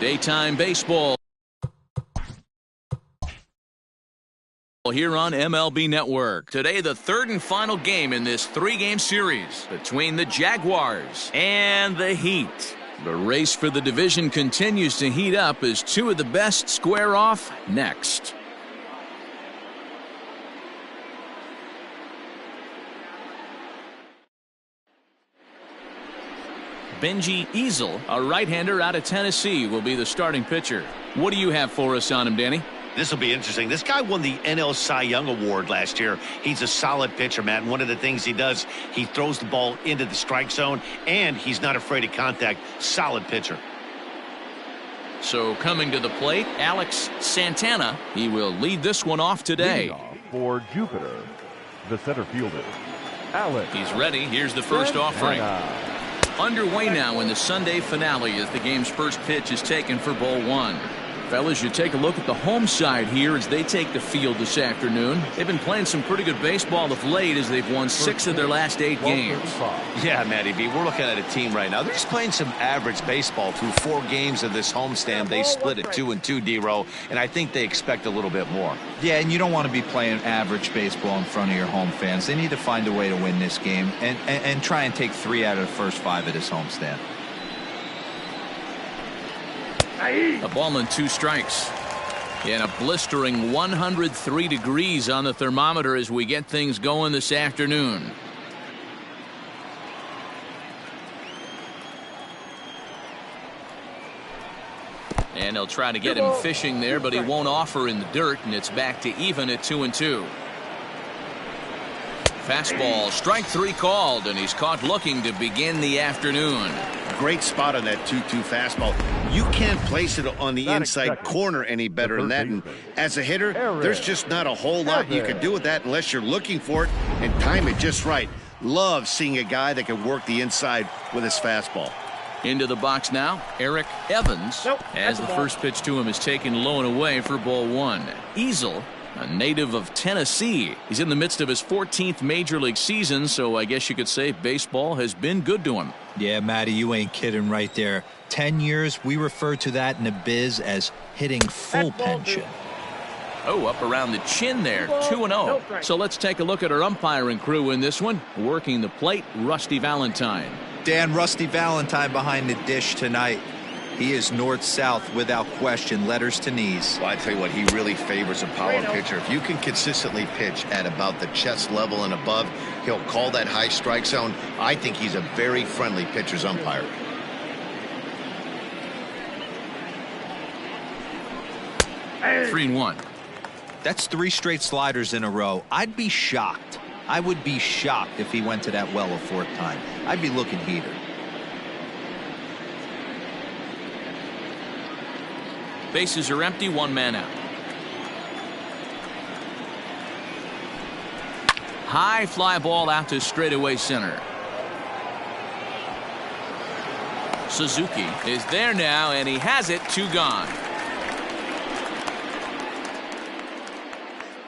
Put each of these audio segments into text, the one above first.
Daytime baseball here on MLB Network. Today, the third and final game in this three-game series between the Jaguars and the Heat. The race for the division continues to heat up as two of the best square off next. Benji Easel, a right-hander out of Tennessee, will be the starting pitcher. What do you have for us on him, Danny? This will be interesting. This guy won the NL Cy Young Award last year. He's a solid pitcher, Matt. And one of the things he does, he throws the ball into the strike zone, and he's not afraid of contact. Solid pitcher. So coming to the plate, Alex Santana. He will lead this one off today. For Jupiter, the center fielder, Alex. He's ready. Here's the first offering. Underway now in the Sunday finale as the game's first pitch is taken for ball one. Fellas, you take a look at the home side here as they take the field this afternoon. They've been playing some pretty good baseball of late as they've won 6 of their last 8 games. Yeah, Matty B, we're looking at a team right now. They're just playing some average baseball through 4 games of this homestand. They split it 2-2, D-Row, and I think they expect a little bit more. Yeah, and you don't want to be playing average baseball in front of your home fans. They need to find a way to win this game and try and take 3 out of the first 5 of this homestand. A ball and 2 strikes. And a blistering 103 degrees on the thermometer as we get things going this afternoon. And they'll try to get him fishing there, but he won't offer in the dirt, and it's back to even at 2-2. Fastball, strike 3 called, and he's caught looking to begin the afternoon. Great spot on that 2-2 fastball. You can't place it on the inside corner any better than that. And as a hitter, there's just not a whole lot you can do with that unless you're looking for it and time it just right. Love seeing a guy that can work the inside with his fastball. Into the box now, Eric Evans, as the first pitch to him is taken low and away for ball 1. Easel, a native of Tennessee. He's in the midst of his 14th major league season, so I guess you could say baseball has been good to him. Yeah, Matty, you ain't kidding right there. 10 years, we refer to that in the biz as hitting full pension. Oh, up around the chin there, 2-0. So let's take a look at our umpiring crew in this one. Working the plate, Rusty Valentine. Dan, Rusty Valentine behind the dish tonight. He is north-south without question, letters to knees. Well, I tell you what, he really favors a power pitcher. If you can consistently pitch at about the chest level and above, he'll call that high strike zone. I think he's a very friendly pitcher's umpire. Hey. 3-1. That's 3 straight sliders in a row. I'd be shocked. I would be shocked if he went to that well a 4th time. I'd be looking heater. Bases are empty, 1 man out. High fly ball out to straightaway center. Suzuki is there now, and he has it, 2 gone.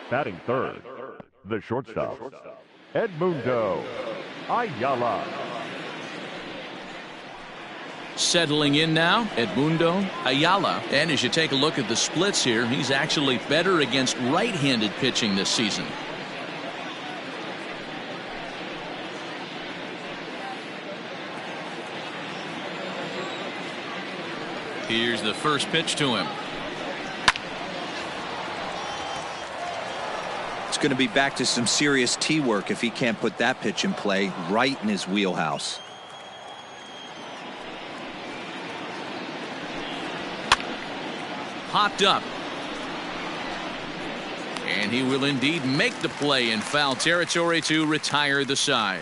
Batting third, the shortstop, Edmundo Ayala. Settling in now, Edmundo Ayala. And as you take a look at the splits here, he's actually better against right-handed pitching this season. Here's the first pitch to him. It's going to be back to some serious tee work if he can't put that pitch in play right in his wheelhouse. Popped up. And he will indeed make the play in foul territory to retire the side.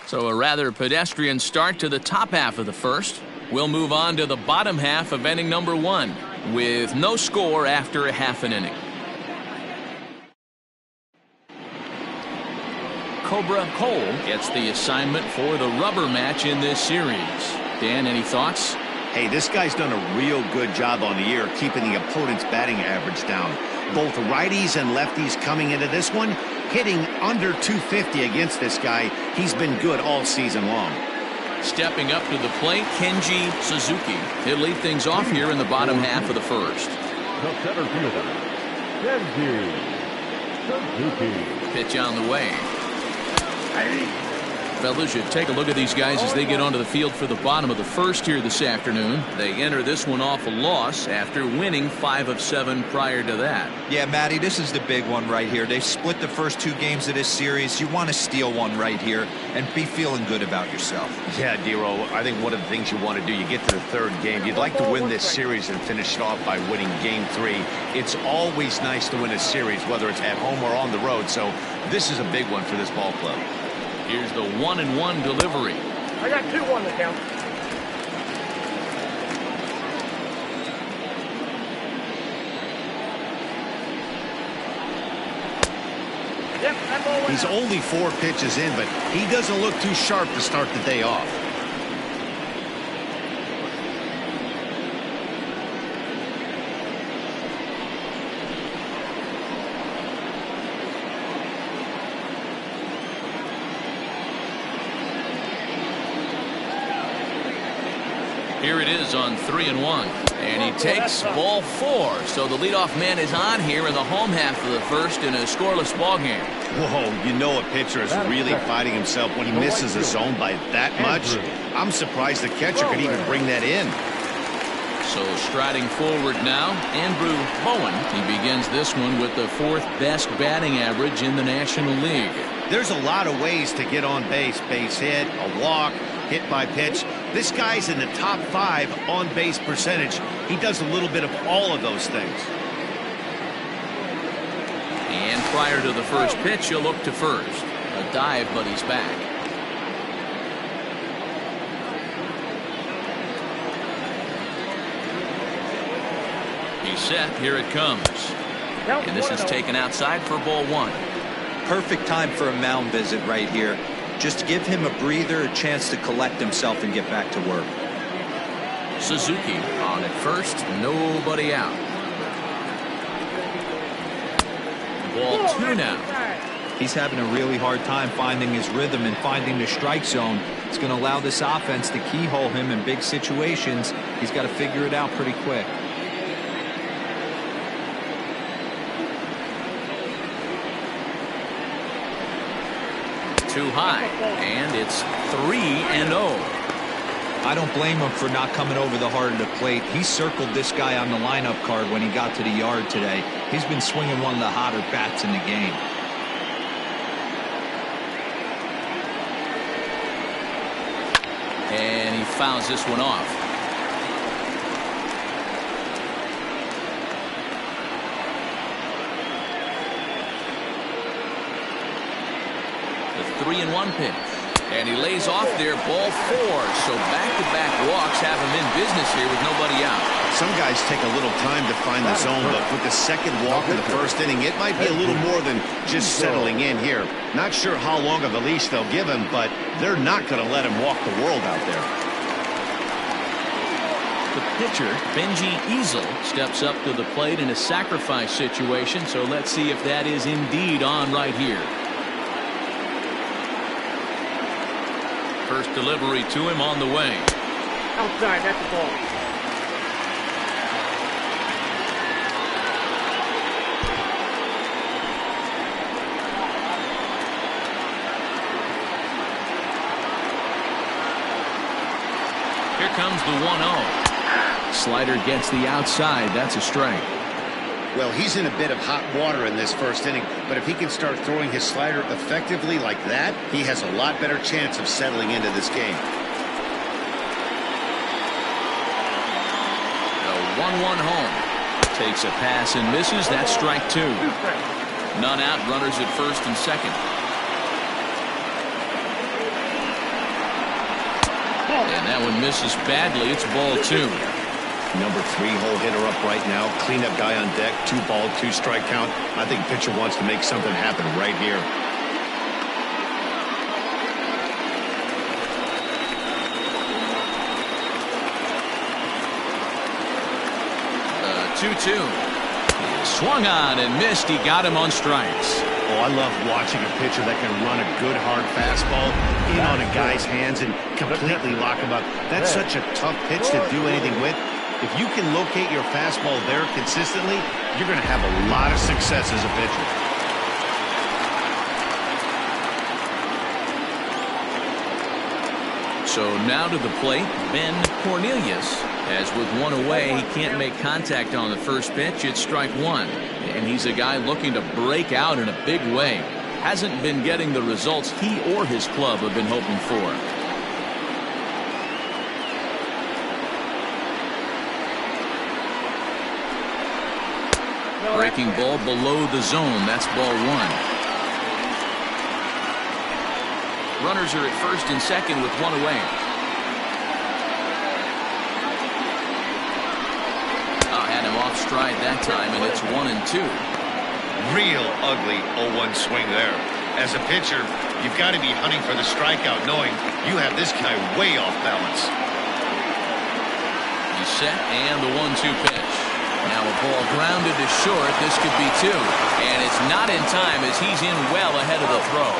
So a rather pedestrian start to the top half of the first. We'll move on to the bottom half of inning number 1 with no score after a half an inning. Cobra Cole gets the assignment for the rubber match in this series. Dan, any thoughts? Hey, this guy's done a real good job on the year keeping the opponent's batting average down. Both righties and lefties coming into this one, hitting under 250 against this guy. He's been good all season long. Stepping up to the plate, Kenji Suzuki. He'll lead things off here in the bottom half of the first. The center fielder, Kenji Suzuki. Pitch on the way. Fellas, you take a look at these guys as they get onto the field for the bottom of the first here this afternoon. They enter this one off a loss after winning 5 of 7 prior to that. Yeah, Matty, this is the big one right here. They've split the first 2 games of this series. You want to steal one right here and be feeling good about yourself. Yeah, Dero, I think one of the things you want to do, you get to the 3rd game, you'd like to win this series and finish it off by winning game 3. It's always nice to win a series, whether it's at home or on the road, so this is a big one for this ball club. Here's the 1-1 delivery. I got 2-1 to count. Yep, that ball went He's out. only 4 pitches in, but he doesn't look too sharp to start the day off. Here it is on 3-1. And he takes ball 4. So the leadoff man is on here in the home half of the first in a scoreless ball game. Whoa, you know a pitcher is really fighting himself when he misses a zone by that much. I'm surprised the catcher could even bring that in. So striding forward now, Andrew Bowen. He begins this one with the 4th best batting average in the National League. There's a lot of ways to get on base. Base hit, a walk, hit by pitch. This guy's in the top 5 on base percentage. He does a little bit of all of those things. And prior to the first pitch, he'll look to first. A dive, but he's back. He's set. Here it comes. And this is taken outside for ball 1. Perfect time for a mound visit right here. Just give him a breather, a chance to collect himself and get back to work. Suzuki on at first, nobody out. Ball 2 now. He's having a really hard time finding his rhythm and finding the strike zone. It's going to allow this offense to keyhole him in big situations. He's got to figure it out pretty quick. Too high, and it's 3-0. I don't blame him for not coming over the heart of the plate. He circled this guy on the lineup card when he got to the yard today. He's been swinging one of the hotter bats in the game. And he fouls this one off. The 3-1 pitch. And he lays off there, ball 4. So back-to-back walks have him in business here with nobody out. Some guys take a little time to find the zone, but with the second walk in the first inning, it might be a little more than just settling in here. Not sure how long of a leash they'll give him, but they're not going to let him walk the world out there. The pitcher, Benji Easel, steps up to the plate in a sacrifice situation, so let's see if that is indeed on right here. First delivery to him on the way. Outside, that's the ball. Here comes the 1-0. Slider gets the outside. That's a strike. Well, he's in a bit of hot water in this first inning, but if he can start throwing his slider effectively like that, he has a lot better chance of settling into this game. The 1-1 home. Takes a pass and misses. That's strike 2. None out. Runners at first and second. And that one misses badly. It's ball 2. Number 3 hole hitter up right now. Cleanup guy on deck. 2-ball, 2-strike count. I think pitcher wants to make something happen right here. The 2-2. Swung on and missed. He got him on strikes. Oh, I love watching a pitcher that can run a good hard fastball in on a guy's hands and completely lock him up. That's such a tough pitch to do anything with. If you can locate your fastball there consistently, you're going to have a lot of success as a pitcher. So now to the plate, Ben Cornelius. As with one away, he can't make contact on the first pitch. It's strike one. And he's a guy looking to break out in a big way. Hasn't been getting the results he or his club have been hoping for. Breaking ball below the zone. That's ball one. Runners are at first and second with one away. Had him off stride that time, and it's 1-2. Real ugly 0-1 swing there. As a pitcher, you've got to be hunting for the strikeout, knowing you have this guy way off balance. He's set, and the 1-2 pitch. Now a ball grounded to short. This could be two, and it's not in time as he's in well ahead of the throw.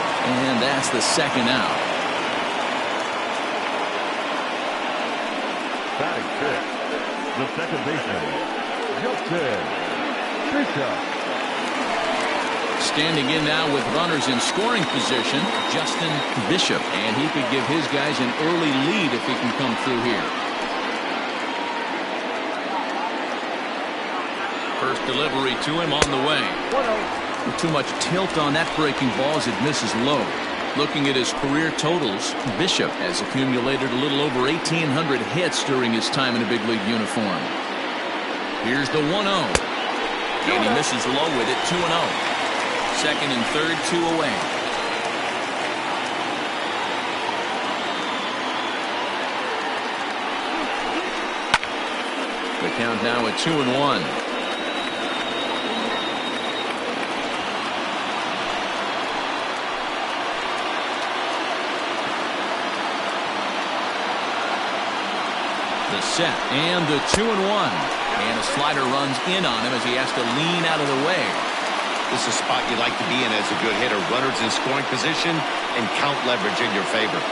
And that's the second out. Batting fifth, the second baseman, Justin Bishop. Standing in now with runners in scoring position, Justin Bishop, and he could give his guys an early lead if he can come through here. First delivery to him on the way. With too much tilt on that breaking ball as it misses low. Looking at his career totals, Bishop has accumulated a little over 1,800 hits during his time in a big league uniform. Here's the 1-0. And he misses low with it, 2-0. Second and third, two away. The count now at 2-1. The set and the 2-1. And a slider runs in on him as he has to lean out of the way. This is a spot you like to be in as a good hitter. Runners in scoring position and count leverage in your favor.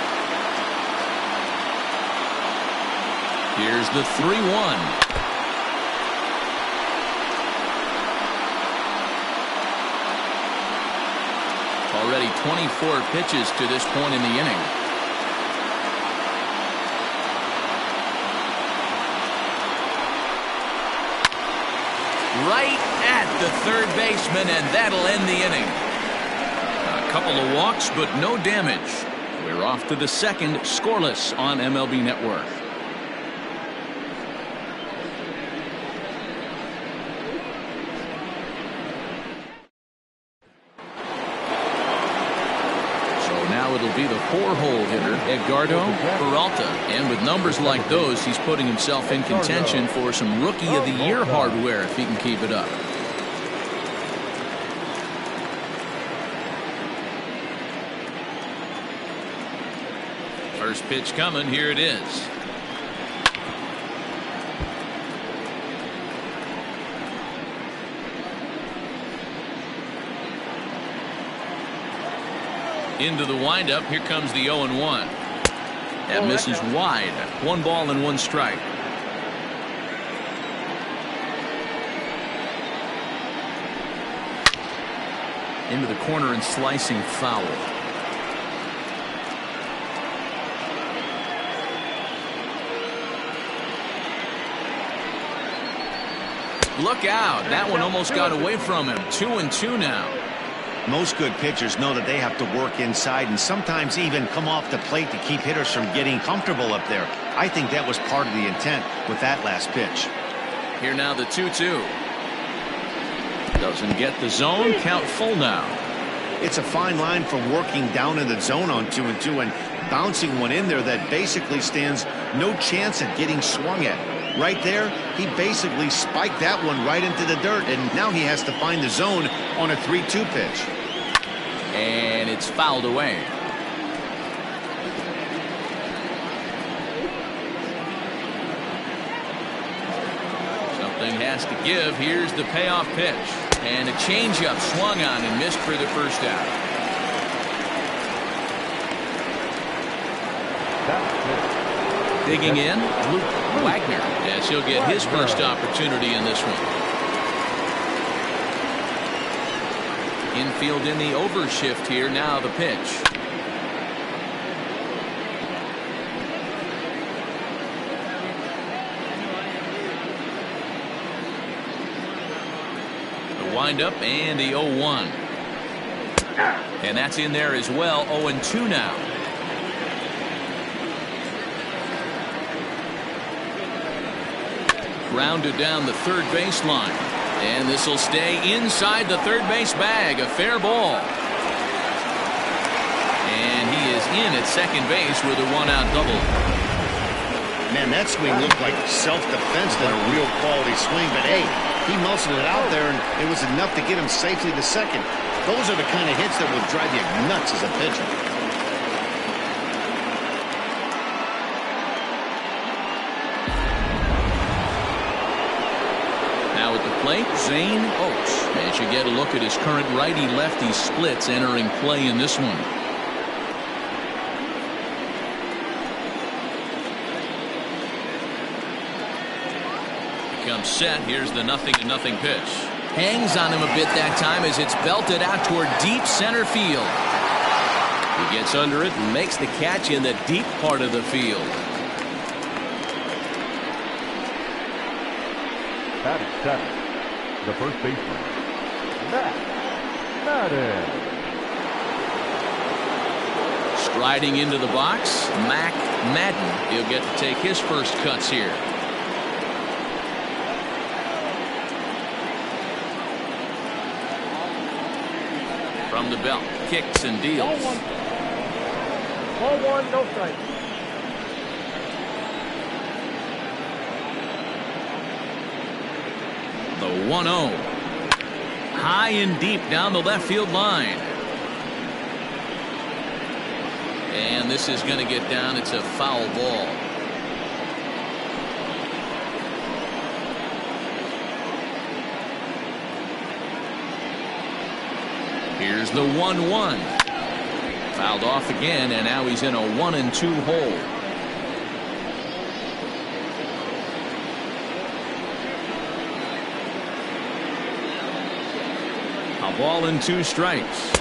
Here's the 3-1. Already 24 pitches to this point in the inning. Right at the third baseman, and that'll end the inning. A couple of walks, but no damage. We're off to the second, scoreless on MLB Network. It'll be the four-hole hitter, Edgardo Peralta. And with numbers like those, he's putting himself in contention for some Rookie of the Year hardware if he can keep it up. First pitch coming. Here it is. Into the windup. Here comes the 0-1. That misses wide. 1 ball and 1 strike. Into the corner and slicing foul. Look out. That one almost got away from him. 2-2 now. Most good pitchers know that they have to work inside and sometimes even come off the plate to keep hitters from getting comfortable up there. I think that was part of the intent with that last pitch. Here now the 2-2. Doesn't get the zone. Count full now. It's a fine line from working down in the zone on 2-2 and bouncing one in there that basically stands no chance at getting swung at. Right there, he basically spiked that one right into the dirt, and now he has to find the zone on a 3-2 pitch. And it's fouled away. Something has to give. Here's the payoff pitch. And a changeup swung on and missed for the first out. Digging in, Luke Wagner, as he'll get his first opportunity in this one. Infield in the overshift here. Now the pitch. The windup and the 0-1. And that's in there as well. 0-2 now. Grounded down the third baseline. And this will stay inside the third base bag. A fair ball. And he is in at second base with a one-out double. Man, that swing looked like self-defense than a real quality swing. But, hey, he muscled it out there, and it was enough to get him safely to second. Those are the kind of hits that will drive you nuts as a pitcher. Now at the plate, Zane Oates. As you get a look at his current righty-lefty splits entering play in this one. Comes set. Here's the 0-0 pitch. Hangs on him a bit that time as it's belted out toward deep center field. He gets under it and makes the catch in the deep part of the field. Batting second, the first baseman, Matt Madden. Striding into the box, Mac Madden. He'll get to take his first cuts here. From the belt, kicks and deals. Ball one, no strike. The 1-0. High and deep down the left field line. And this is going to get down. It's a foul ball. Here's the 1-1. Fouled off again, and now he's in a 1-2 hole. A ball and 2 strikes.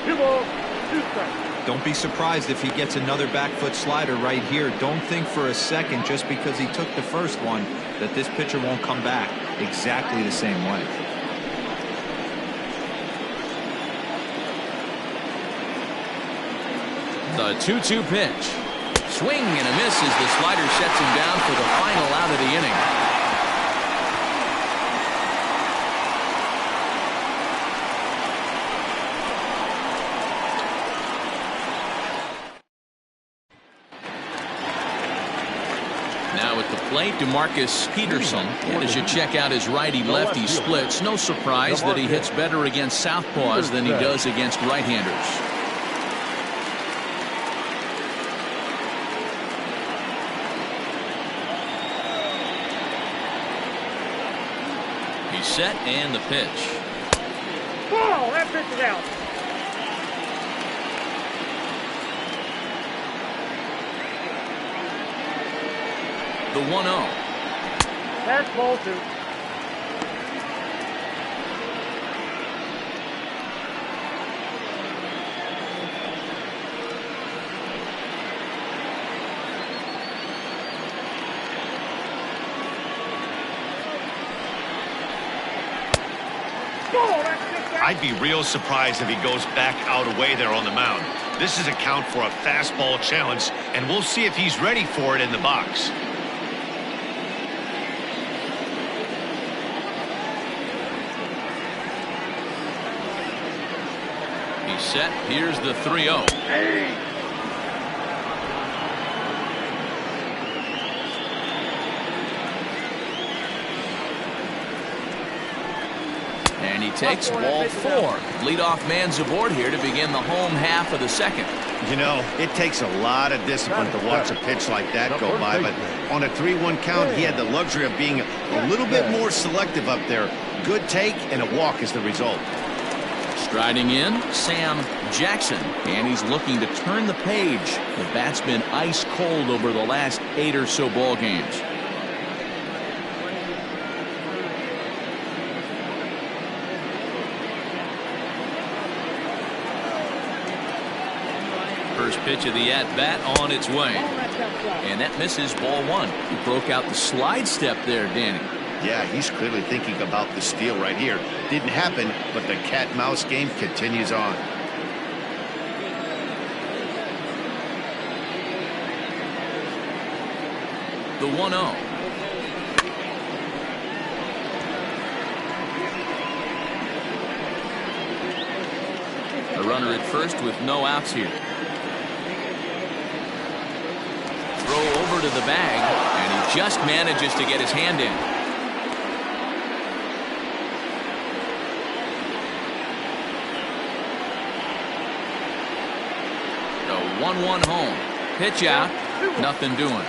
2 balls, 2 strikes. Don't be surprised if he gets another back foot slider right here. Don't think for a second, just because he took the first one, that this pitcher won't come back exactly the same way. The 2-2 pitch. Swing and a miss as the slider sets him down for the final out of the inning. Now at the plate, DeMarcus Peterson. And as you check out his righty-lefty splits, no surprise that he hits better against southpaws than he does against right-handers. He's set and the pitch. Ball, that pitch is out. The 1-0. That's ball 2. I'd be real surprised if he goes back out away there on the mound. This is a count for a fastball challenge, and we'll see if he's ready for it in the box. He's set. Here's the 3-0. And he takes ball 4. Leadoff man's aboard here to begin the home half of the second. You know, it takes a lot of discipline to watch a pitch like that go by, but on a 3-1 count, he had the luxury of being a little bit more selective up there. Good take, and a walk is the result. Striding in, Sam Jackson, and he's looking to turn the page. The bat's been ice cold over the last 8 or so ball games. First pitch of the at-bat on its way. And that misses, ball 1. He broke out the slide step there, Danny. Yeah, he's clearly thinking about the steal right here. Didn't happen, but the cat-mouse game continues on. The 1-0. A runner at first with no outs here. Throw over to the bag, and he just manages to get his hand in. The 1-1 home. Pitch out. Nothing doing.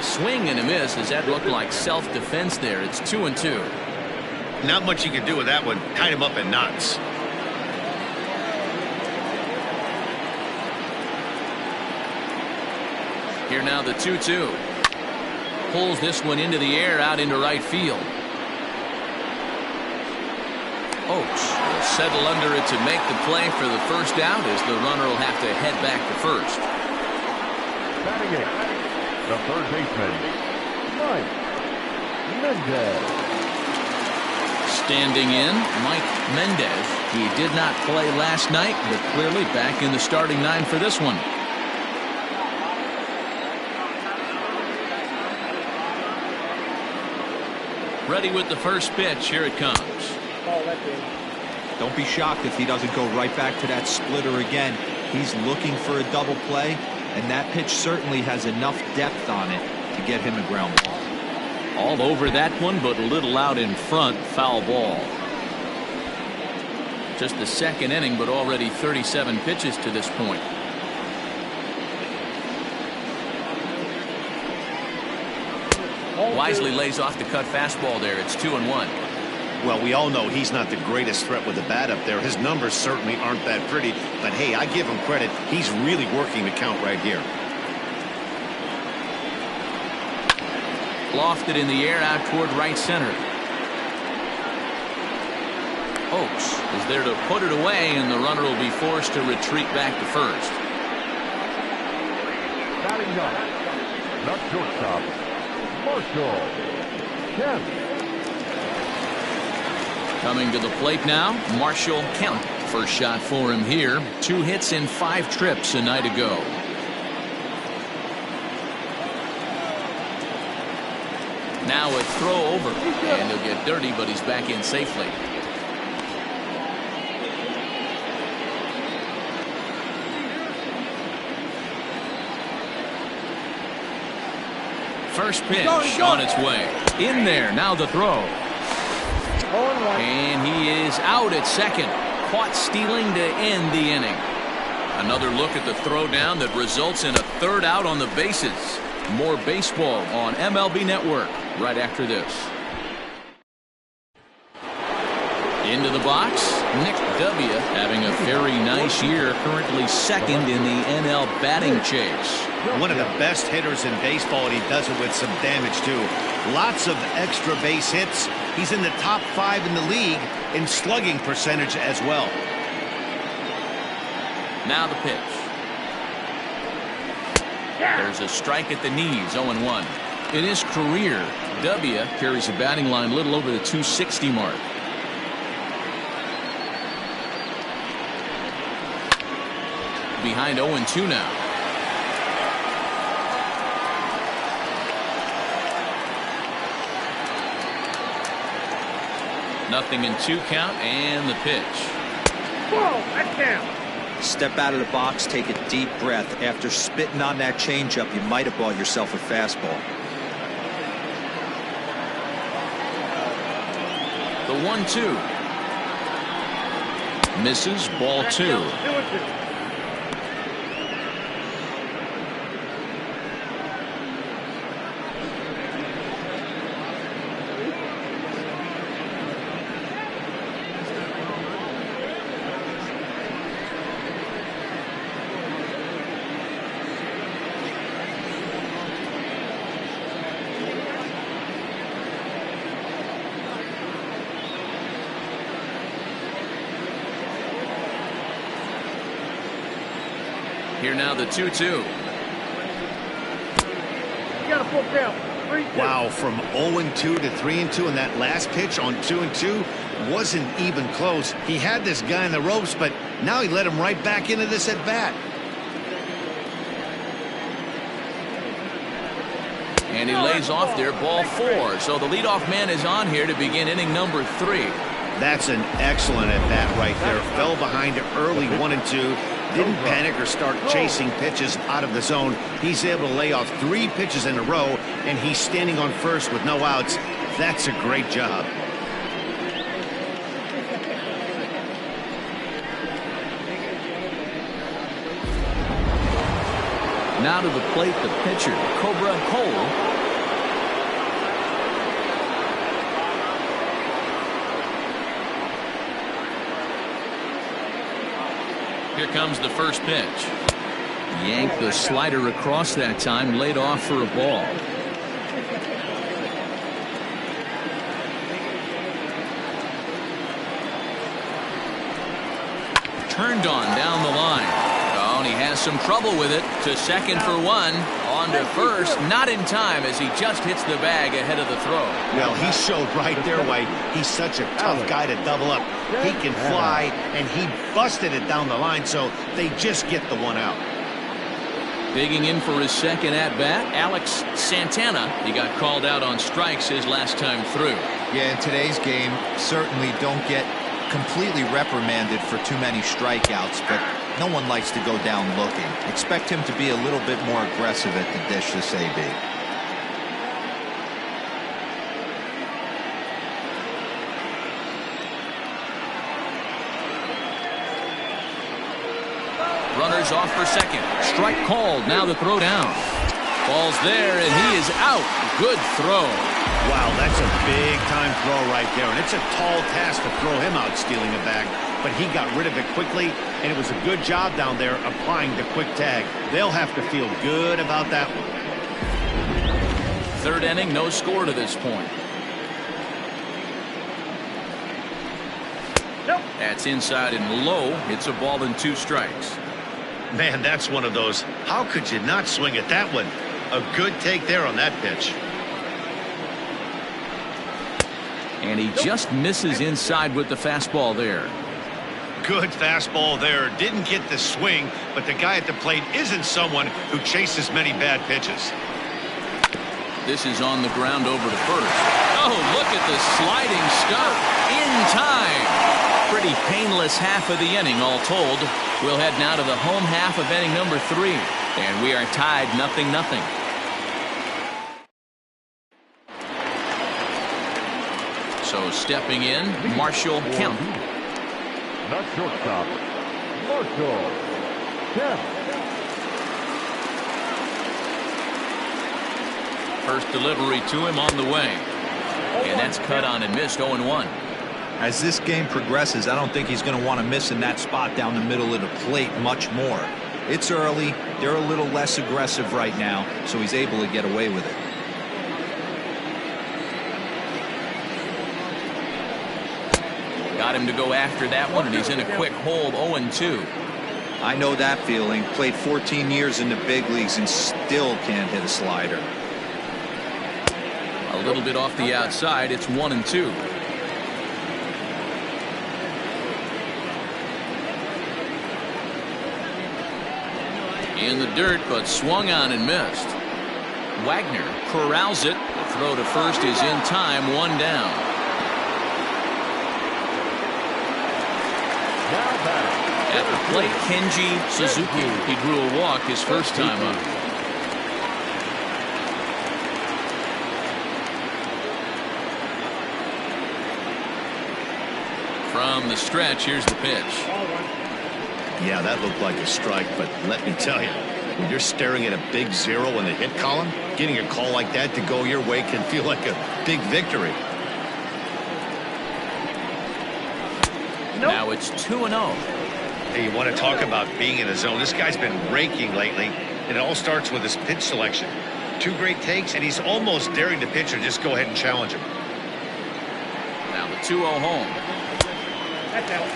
Swing and a miss. Does that look like self-defense there? It's 2-2. Not much you can do with that one. Tied him up in knots. Here now the 2-2. Pulls this one into the air out into right field. Oakes will settle under it to make the play for the first out as the runner will have to head back to first. Batting it, the third baseman, Mike Mendez. Standing in, Mike Mendez. He did not play last night, but clearly back in the starting 9 for this one. Ready with the first pitch. Here it comes. Don't be shocked if he doesn't go right back to that splitter again. He's looking for a double play, and that pitch certainly has enough depth on it to get him a ground ball. All over that one, but a little out in front. Foul ball. Just the second inning, but already 37 pitches to this point. Wisely lays off the cut fastball there. It's 2-1. Well, we all know he's not the greatest threat with the bat up there. His numbers certainly aren't that pretty, but hey, I give him credit. He's really working the count right here. Lofted in the air out toward right center. Oakes is there to put it away, and the runner will be forced to retreat back to first. Batting up, not shortstop, Marshall Kemp. Coming to the plate now, Marshall Kemp. First shot for him here. 2 hits in 5 trips a night ago. Now a throw over, and he'll get dirty, but he's back in safely. First pitch on its way. In there, now the throw. And he is out at second. Caught stealing to end the inning. Another look at the throwdown that results in a third out on the bases. More baseball on MLB Network right after this. Into the box, Nick W. having a very nice year, currently second in the NL batting chase. One of the best hitters in baseball, and he does it with some damage too. Lots of extra base hits. He's in the top 5 in the league in slugging percentage as well. Now the pitch. There's a strike at the knees, 0-1. In his career, W carries a batting line a little over the 260 mark. Behind 0-2 now. Nothing in 2 count, and the pitch. Whoa, that's down. Step out of the box, take a deep breath. After spitting on that changeup, you might have bought yourself a fastball. 1-2. Misses, ball 2. Here now the 2-2. You got a full count. 3-2. Wow, from 0-2 to 3-2, and that last pitch on 2-2 wasn't even close. He had this guy in the ropes, but now he let him right back into this at bat. And he lays off there, ball 4. So the leadoff man is on here to begin inning number 3. That's an excellent at bat right there. Fell behind early 1-2. Didn't panic or start chasing pitches out of the zone. He's able to lay off 3 pitches in a row, and he's standing on first with no outs. That's a great job. Now to the plate, the pitcher, Cobra Cole. Here comes the first pitch. Yanked the slider across that time, laid off for a ball. Turned on down the line. Oh, and he has some trouble with it. To second for 1. On to first. Not in time as he just hits the bag ahead of the throw. Well, he showed right there why he's such a tough guy to double up. He can fly, and he busted it down the line, so they just get the 1 out. Digging in for his second at-bat, Alex Santana. He got called out on strikes his last time through. Yeah, in today's game, certainly don't get completely reprimanded for too many strikeouts, but no one likes to go down looking. Expect him to be a little bit more aggressive at the dish this AB. Runners off for second. Strike called. Now the throw down. Ball's there, and he is out. Good throw. Wow, that's a big-time throw right there, and it's a tall task to throw him out stealing a bag, but he got rid of it quickly, and it was a good job down there applying the quick tag. They'll have to feel good about that one. Third inning, no score to this point. Nope. That's inside and low. It's a ball and 2 strikes. Man, that's one of those. How could you not swing at that one? A good take there on that pitch. And he just misses inside with the fastball there. Good fastball there. Didn't get the swing, but the guy at the plate isn't someone who chases many bad pitches. This is on the ground over to first. Oh, look at the sliding stop in time. Pretty painless half of the inning all told. We'll head now to the home half of inning number 3. And we are tied 0-0. So stepping in, Marshall Kemp. Not shortstop, Marshall Kemp. First delivery to him on the way. And that's cut on and missed 0-1. As this game progresses, I don't think he's going to want to miss in that spot down the middle of the plate much more. It's early. They're a little less aggressive right now, so he's able to get away with it. Got him to go after that one, and he's in a quick hold, 0-2. I know that feeling. Played 14 years in the big leagues and still can't hit a slider. A little bit off the outside. It's 1-2. In the dirt, but swung on and missed. Wagner corrals it. The throw to first is in time, 1 down. At the plate, Kenji Suzuki. He drew a walk his first time up. From the stretch, here's the pitch. Yeah, that looked like a strike, but let me tell you, when you're staring at a big 0 in the hit column, getting a call like that to go your way can feel like a big victory. Now it's 2-0. Hey, you want to talk about being in a zone? This guy's been raking lately, and it all starts with his pitch selection. 2 great takes, and he's almost daring the pitcher just go ahead and challenge him. Now the 2-0 home. That's out.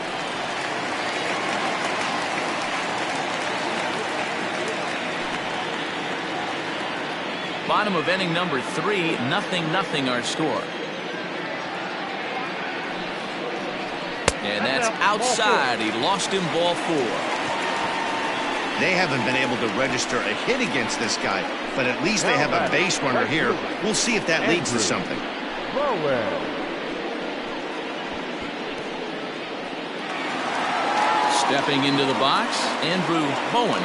Bottom of inning number 3, 0-0 our score. And that's outside. He lost him, ball 4. They haven't been able to register a hit against this guy, but at least they have a base runner here. We'll see if that leads to something. Stepping into the box, Andrew Bowen.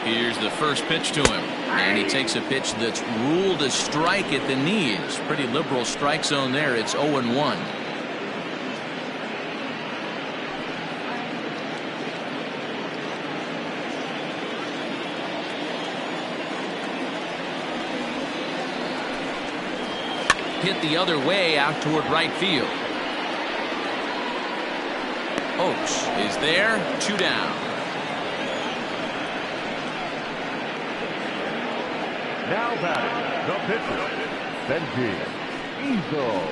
Here's the first pitch to him, and he takes a pitch that's ruled a strike at the knees. Pretty liberal strike zone there. It's 0-1. Hit the other way out toward right field. Oakes is there, 2 down. Now batting, the pitcher, Benji Easel.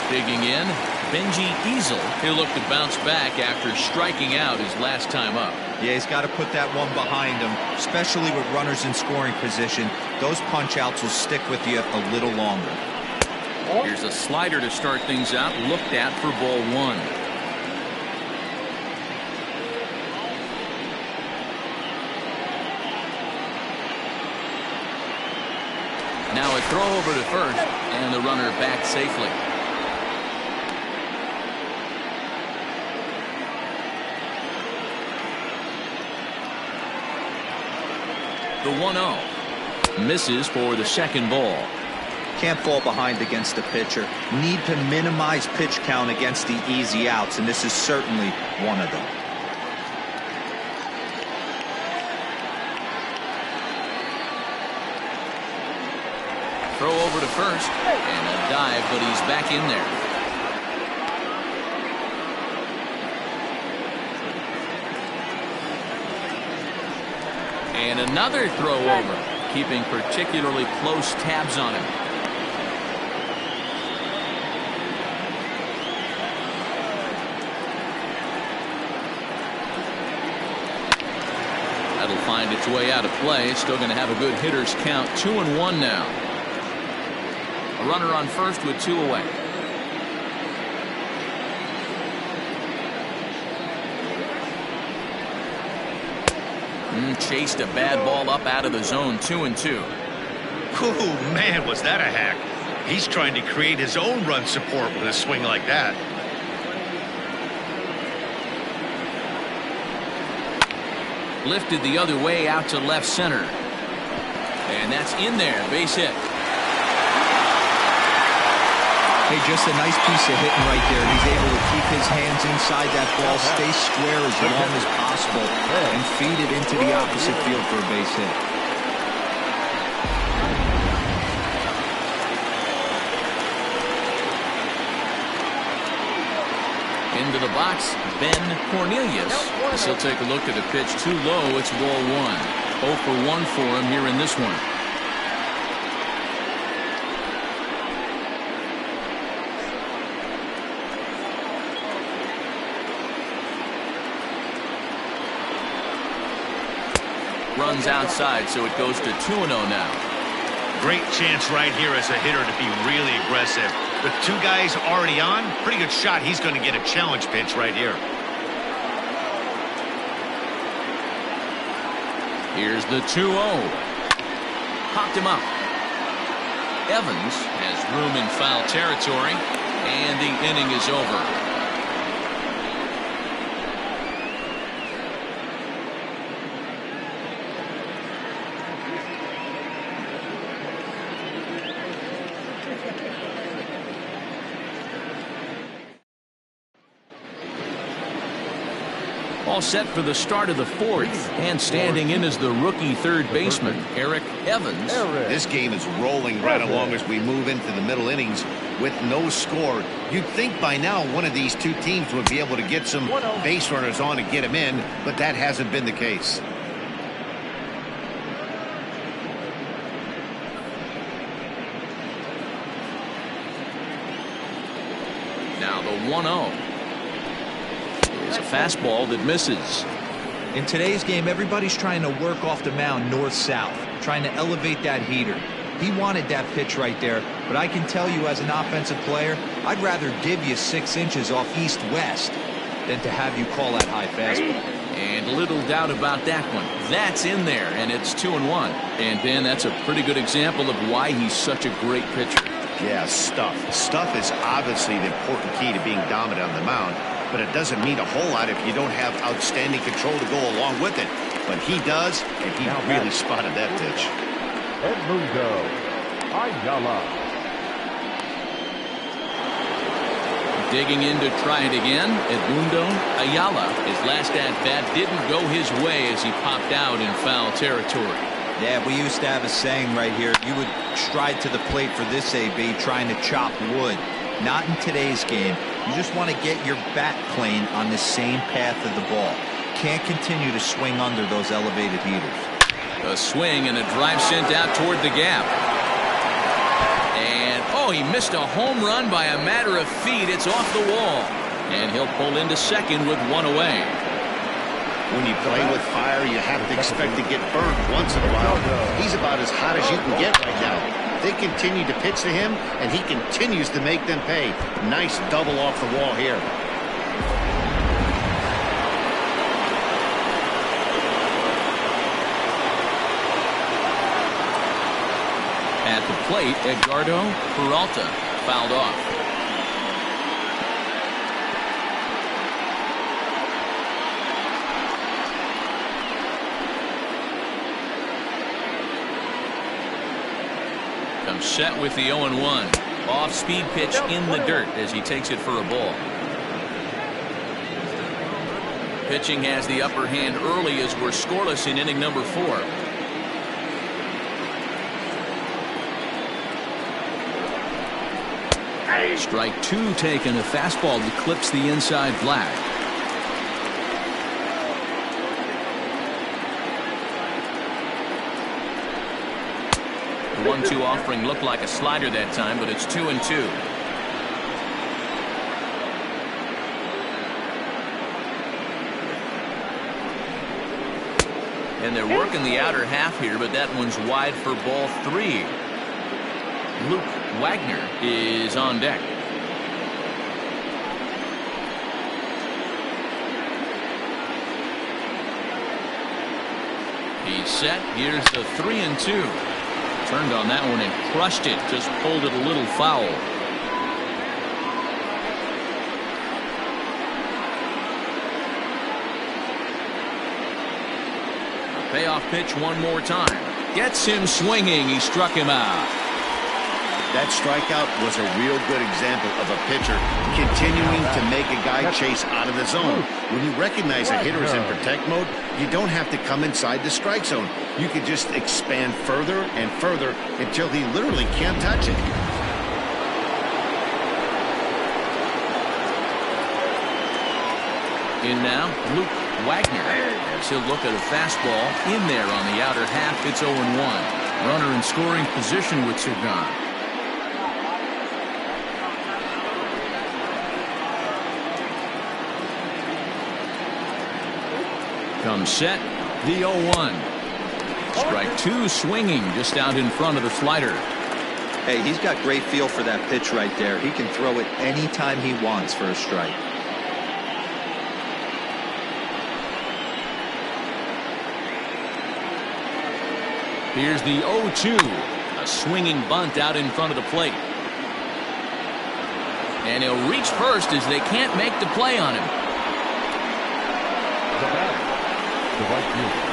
Digging in, Benji Easel. He'll look to bounce back after striking out his last time up. Yeah, he's got to put that one behind him, especially with runners in scoring position. Those punch outs will stick with you a little longer. Here's a slider to start things out, looked at for ball 1. Now a throw over to first, and the runner back safely. The 1-0 misses for the second ball. Can't fall behind against the pitcher. Need to minimize pitch count against the easy outs, and this is certainly one of them. Throw over to first, and a dive, but he's back in there. And another throw over, keeping particularly close tabs on him. That'll find its way out of play. It's still going to have a good hitter's count. 2-1 now. A runner on first with 2 away. Chased a bad ball up out of the zone. 2-2. Oh, man, was that a hack. He's trying to create his own run support with a swing like that. Lifted the other way out to left center. And that's in there. Base hit. Hey, just a nice piece of hitting right there. He's able to keep his hands inside that ball, stay square as long as possible, and feed it into the opposite field for a base hit. Into the box, Ben Cornelius. He'll take a look at the pitch too low. It's ball 1. 0 for 1 for him here in this one. Runs outside, so it goes to 2-0 now. Great chance right here as a hitter to be really aggressive. With 2 guys already on, pretty good shot. He's going to get a challenge pitch right here. Here's the 2-0. Popped him up. Evans has room in foul territory, and the inning is over. All set for the start of the fourth, and standing in as the rookie third baseman, Eric Evans. This game is rolling right along as we move into the middle innings with no score. You'd think by now one of these two teams would be able to get some base runners on and get them in, but that hasn't been the case. Now the 1-0. It's a fastball that misses. In today's game, everybody's trying to work off the mound north-south, trying to elevate that heater. He wanted that pitch right there, but I can tell you as an offensive player, I'd rather give you 6 inches off east-west than to have you call that high fastball. And little doubt about that one. That's in there, and it's 2-1. And Ben, that's a pretty good example of why he's such a great pitcher. Yeah, stuff. Stuff is obviously the important key to being dominant on the mound, but it doesn't mean a whole lot if you don't have outstanding control to go along with it. But he does, and he really spotted that pitch. Edmundo Ayala. Digging in to try it again, Edmundo Ayala. His last at-bat didn't go his way as he popped out in foul territory. Yeah, we used to have a saying right here. You would stride to the plate for this AB trying to chop wood. Not in today's game. You just want to get your bat plane on the same path of the ball. Can't continue to swing under those elevated heaters. A swing and a drive sent out toward the gap. And, oh, he missed a home run by a matter of feet. It's off the wall. And he'll pull into second with one away. When you play with fire, you have to expect to get burned once in a while. He's about as hot as you can get right now. They continue to pitch to him, and he continues to make them pay. Nice double off the wall here. At the plate, Edgardo Peralta fouled off. Comes set with the 0-1. Off-speed pitch in the dirt as he takes it for a ball. Pitching has the upper hand early as we're scoreless in inning number 4. Strike 2 taken. A fastball that clips the inside flag. The 1-2 offering looked like a slider that time, but it's 2-2. And they're working the outer half here, but that one's wide for ball 3. Luke Wagner is on deck. He's set. Here's the 3-2. Turned on that one and crushed it. Just pulled it a little foul. A payoff pitch one more time. Gets him swinging. He struck him out. That strikeout was a real good example of a pitcher continuing to make a guy chase out of the zone. When you recognize a hitter is in protect mode, you don't have to come inside the strike zone. You can just expand further and further until he literally can't touch it. In now, Luke Wagner, as he'll look at a fastball in there on the outer half. It's 0-1. Runner in scoring position with Sagan. Comes set, the 0-1. Strike 2 swinging just out in front of the slider. Hey, he's got great feel for that pitch right there. He can throw it anytime he wants for a strike. Here's the 0-2. A swinging bunt out in front of the plate. And he'll reach first as they can't make the play on him. The right fielder.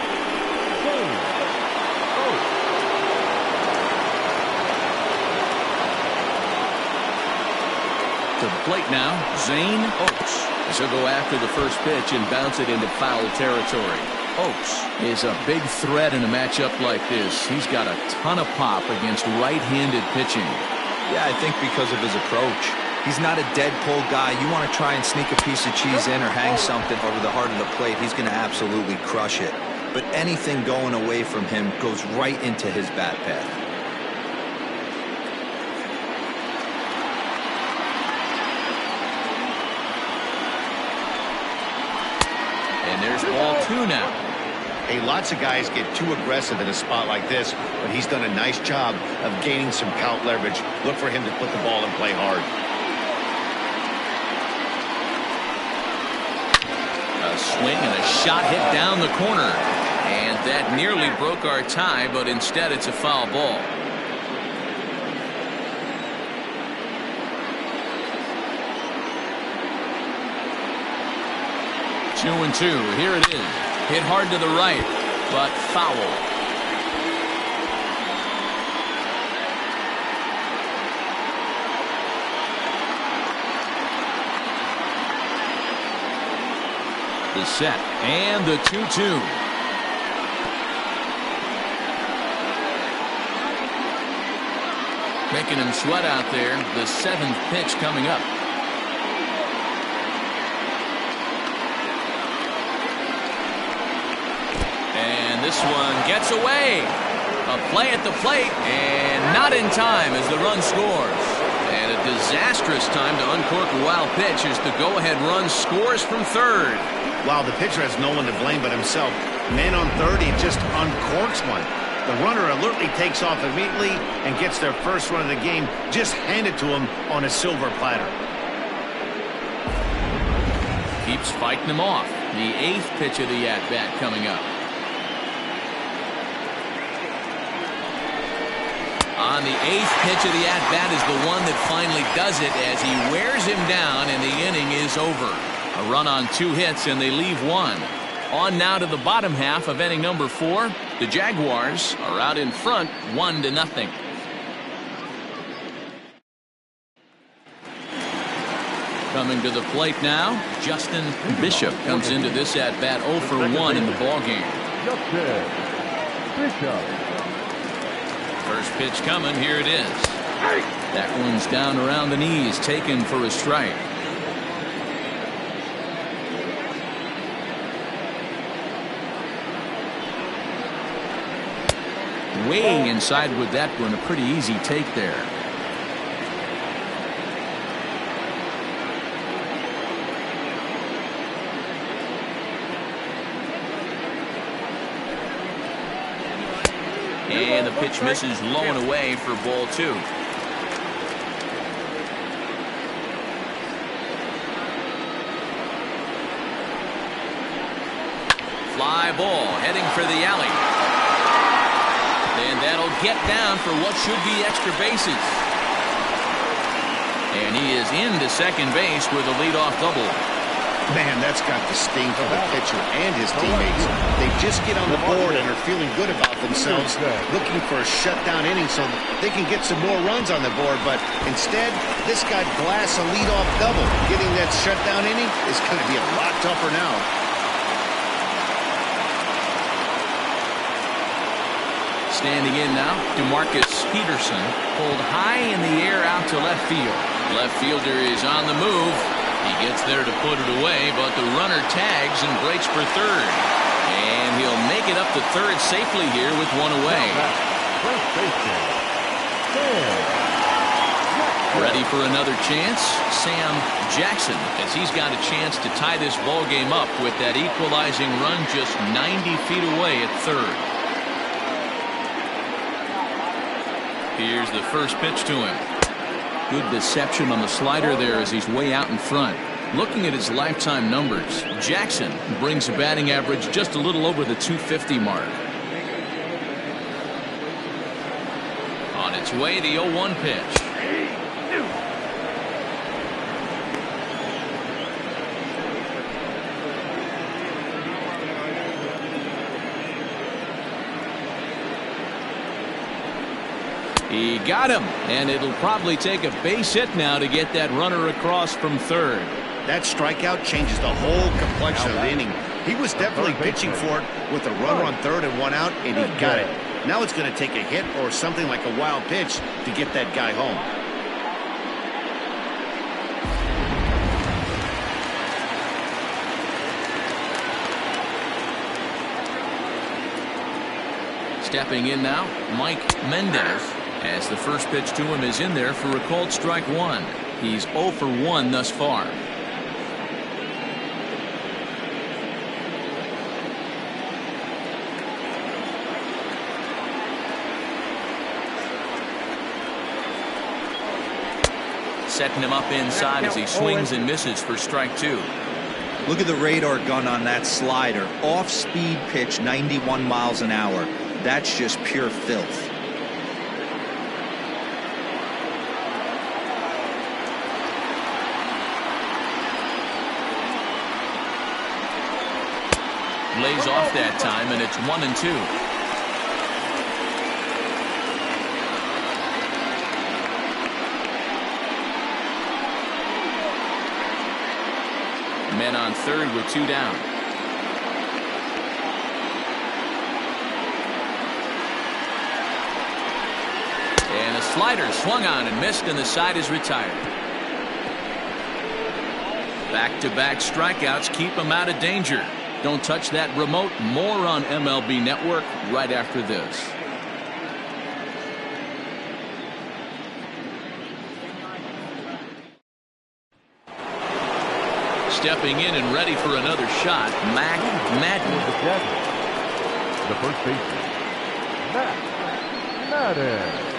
To the plate now, Zane Oaks. He'll go after the first pitch and bounce it into foul territory. Oaks is a big threat in a matchup like this. He's got a ton of pop against right-handed pitching. Yeah, I think because of his approach. He's not a dead pull guy. You want to try and sneak a piece of cheese in or hang something over the heart of the plate, he's going to absolutely crush it. But anything going away from him goes right into his bat path. And there's ball 2 now. Hey, lots of guys get too aggressive in a spot like this, but he's done a nice job of gaining some count leverage. Look for him to put the ball and play hard. A swing and a shot hit down the corner. And that nearly broke our tie, but instead it's a foul ball. Two and two. Here it is. Hit hard to the right, but foul. The set and the 2-2. Making him sweat out there. The 7th pitch coming up. And this one gets away. A play at the plate, and not in time as the run scores. And a disastrous time to uncork a wild pitch as the go-ahead run scores from third. Wow, the pitcher has no one to blame but himself. Man on third, he just uncorks one. The runner alertly takes off immediately and gets their first run of the game just handed to him on a silver platter. Keeps fighting him off. The 8th pitch of the at-bat coming up. On the 8th pitch of the at-bat is the one that finally does it as he wears him down and the inning is over. A run on 2 hits and they leave 1. On now to the bottom half of inning number 4. The Jaguars are out in front 1-0. Coming to the plate now, Justin Bishop comes into this at-bat 0 for 1 in the ballgame. First pitch coming, here it is. That one's down around the knees, taken for a strike. Way inside with that one, a pretty easy take there. And the pitch misses low and away for ball 2. Fly ball heading for the alley. And that'll get down for what should be extra bases. And he is into second base with a leadoff double. Man, that's got to sting for the pitcher and his teammates. They just get on the board and are feeling good about themselves, looking for a shutdown inning so that they can get some more runs on the board. But instead, this guy blasts a leadoff double. Getting that shutdown inning is going to be a lot tougher now. Standing in now, DeMarcus Peterson pulled high in the air out to left field. Left fielder is on the move. He gets there to put it away, but the runner tags and breaks for third. And he'll make it up to third safely here with one away. Ready for another chance? Sam Jackson, as he's got a chance to tie this ball game up with that equalizing run just 90 feet away at third. Here's the first pitch to him. Good deception on the slider there as he's way out in front. Looking at his lifetime numbers, Jackson brings a batting average just a little over the 250 mark. On its way, the 0-1 pitch. He got him, and it'll probably take a base hit now to get that runner across from third. That strikeout changes the whole complexion of the inning. He was definitely pitching for it with a runner on third and one out, and he got it. Now it's going to take a hit or something like a wild pitch to get that guy home. Stepping in now, Mike Mendez, as the first pitch to him is in there for a called strike one. He's 0 for 1 thus far. Setting him up inside as he swings and misses for strike two. Look at the radar gun on that slider. Off-speed pitch, 91 miles an hour. That's just pure filth. Lays off that time, and it's 1-2. Men on third with 2 down. And a slider swung on and missed, and the side is retired. Back-to-back strikeouts keep him out of danger. Don't touch that remote. More on MLB Network right after this. Stepping in and ready for another shot, Mac Madden. The first baseman, Mac Madden.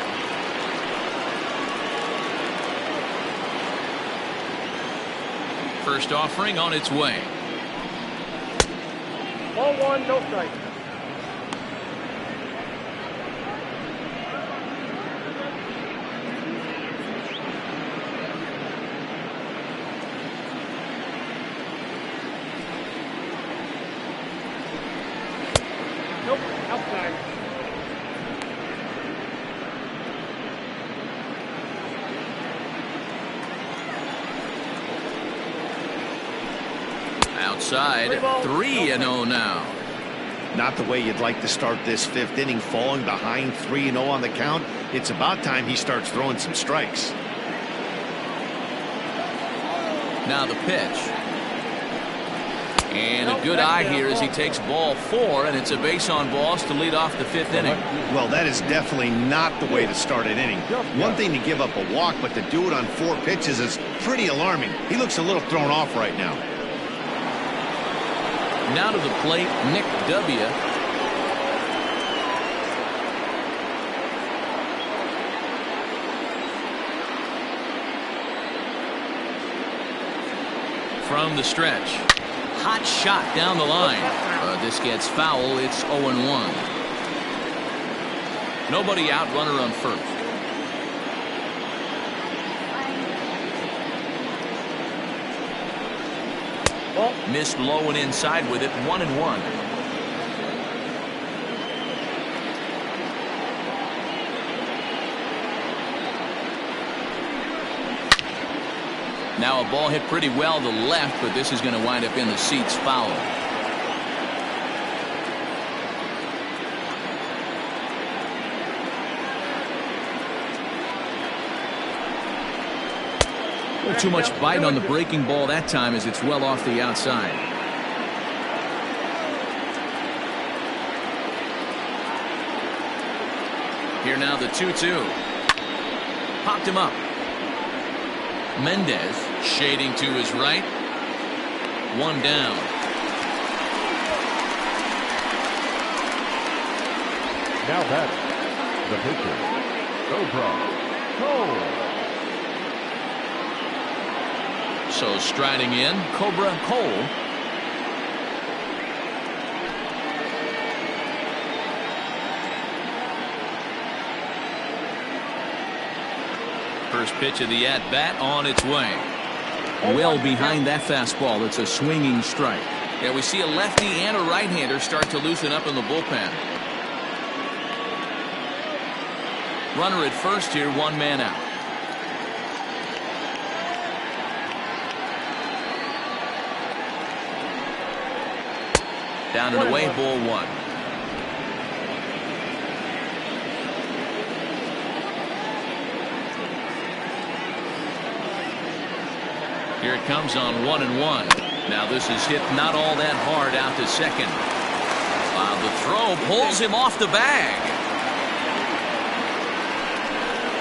First offering on its way. Ball one, no strike. Nope, outside. Outside, 3-0 now. Not the way you'd like to start this fifth inning, falling behind 3-0 on the count. It's about time he starts throwing some strikes. Now the pitch. And a good eye here as he takes ball 4, and it's a base on balls to lead off the fifth inning. Well, that is definitely not the way to start an inning. One thing to give up a walk, but to do it on 4 pitches is pretty alarming. He looks a little thrown off right now. Now to the plate, Nick W. From the stretch. Hot shot down the line. This gets foul. It's 0-1. Nobody out, runner on first. Missed low and inside with it. 1-1. Now a ball hit pretty well to left, but this is going to wind up in the seats, foul. Too much bite on the breaking ball that time as it's well off the outside. Here now the 2-2. Popped him up. Mendez shading to his right. 1 down. Now batting, the pitcher, Cobra Cole. So striding in, Cobra Cole. First pitch of the at-bat on its way. Well behind that fastball. It's a swinging strike. Yeah, we see a lefty and a right-hander start to loosen up in the bullpen. Runner at first here, one man out. Down and away, ball one. Here it comes on 1-1. Now this is hit not all that hard out to second. The throw pulls him off the bag.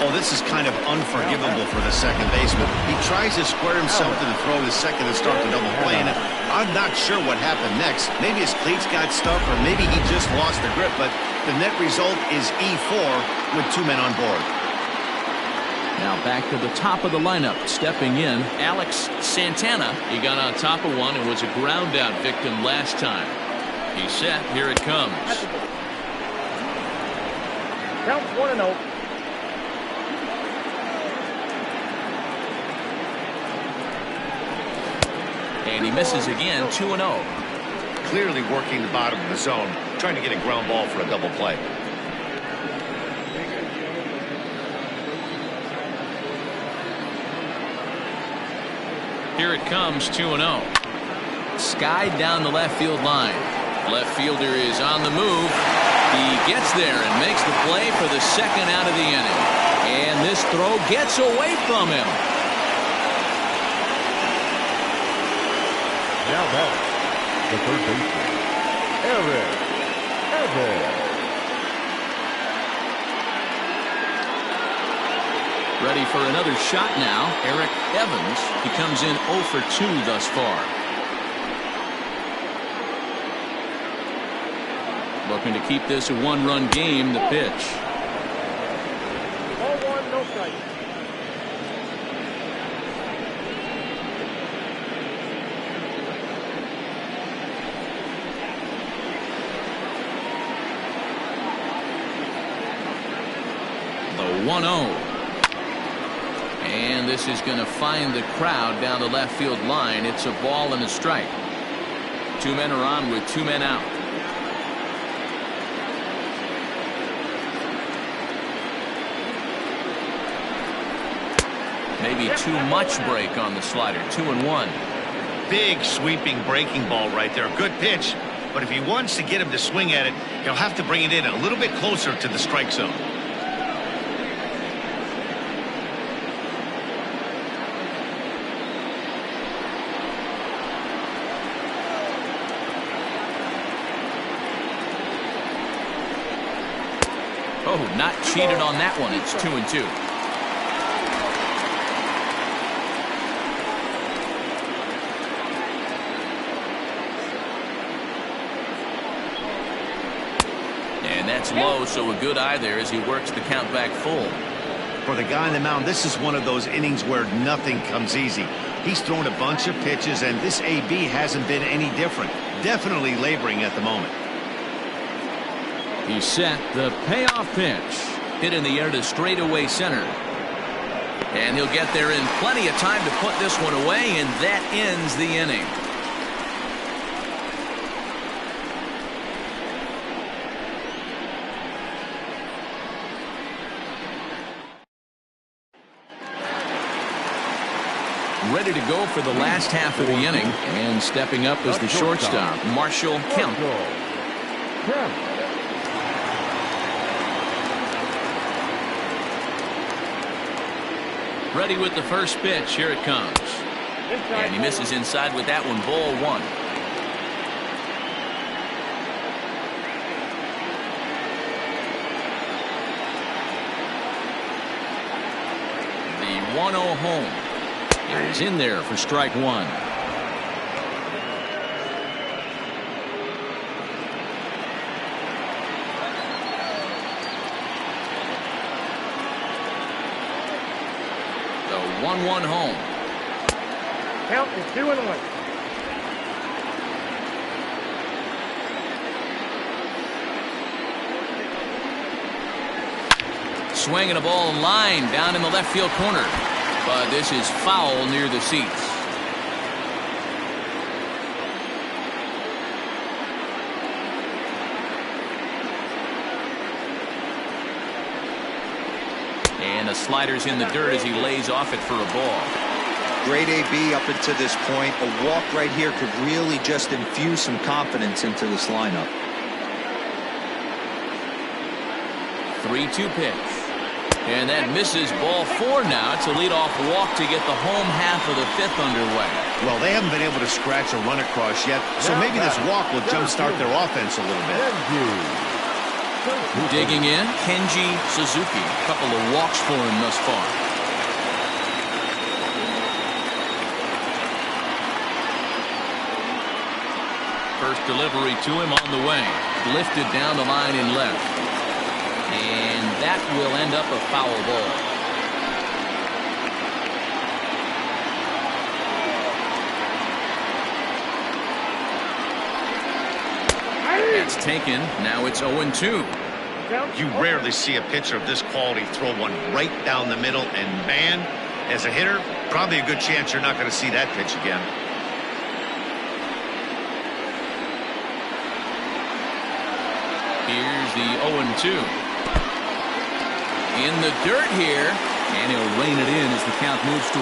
Oh, this is kind of unforgivable for the second baseman. He tries to square himself to the throw to second and start the double play. And I'm not sure what happened next. Maybe his cleats got stuck or maybe he just lost the grip. But the net result is E4 with 2 men on board. Now back to the top of the lineup. Stepping in, Alex Santana. He got on top of one and was a ground out victim last time. He's set. Here it comes. Count 1-0. And he misses again, 2-0. Clearly working the bottom of the zone, trying to get a ground ball for a double play. Here it comes, 2-0. Skied down the left field line. Left fielder is on the move. He gets there and makes the play for the second out of the inning. And this throw gets away from him. Now back, the third baseman, Eric Evans. Ready for another shot now. Eric Evans. He comes in 0 for 2 thus far. Looking to keep this a one-run game. The pitch. Ball 1, no strike. The 1-0. And this is going to find the crowd down the left field line. It's a ball and a strike. 2 men are on with 2 men out. Maybe too much break on the slider. 2-1. Big sweeping breaking ball right there. Good pitch. But if he wants to get him to swing at it, he'll have to bring it in a little bit closer to the strike zone. Oh, not cheated on that one. It's 2-2. And that's low, so a good eye there as he works the count back full. For the guy on the mound, this is one of those innings where nothing comes easy. He's thrown a bunch of pitches, and this AB hasn't been any different. Definitely laboring at the moment. He's set. The payoff pitch. Hit in the air to straightaway center. And he'll get there in plenty of time to put this one away, and that ends the inning. Ready to go for the last half of the inning, and stepping up is the shortstop, Marshall Kemp. Ready with the first pitch. Here it comes. And he misses inside with that one. Ball 1. The 1-0 home is in there for strike 1. The 1-1 home. Count is 2-1. Swinging a ball line down in the left field corner. But this is foul near the seats. And the slider's in the dirt as he lays off it for a ball. Great AB up until this point. A walk right here could really just infuse some confidence into this lineup. 3-2 pitch. And that misses. Ball 4 now. It's a leadoff walk to get the home half of the 5th underway. Well, they haven't been able to scratch a run across yet, so maybe this walk will jumpstart their offense a little bit. Digging in, Kenji Suzuki. A couple of walks for him thus far. First delivery to him on the way. Lifted down the line in left. And that will end up a foul ball. It's taken. Now it's 0-2. You rarely see a pitcher of this quality throw one right down the middle, and man, as a hitter, probably a good chance you're not going to see that pitch again. Here's the 0-2. In the dirt here, and he'll rein it in as the count moves to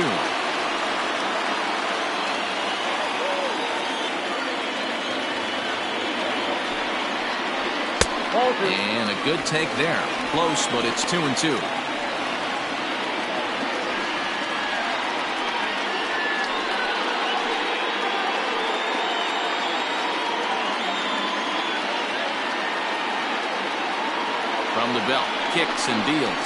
1-2. And a good take there. Close, but it's 2-2. From the belt, kicks and deals.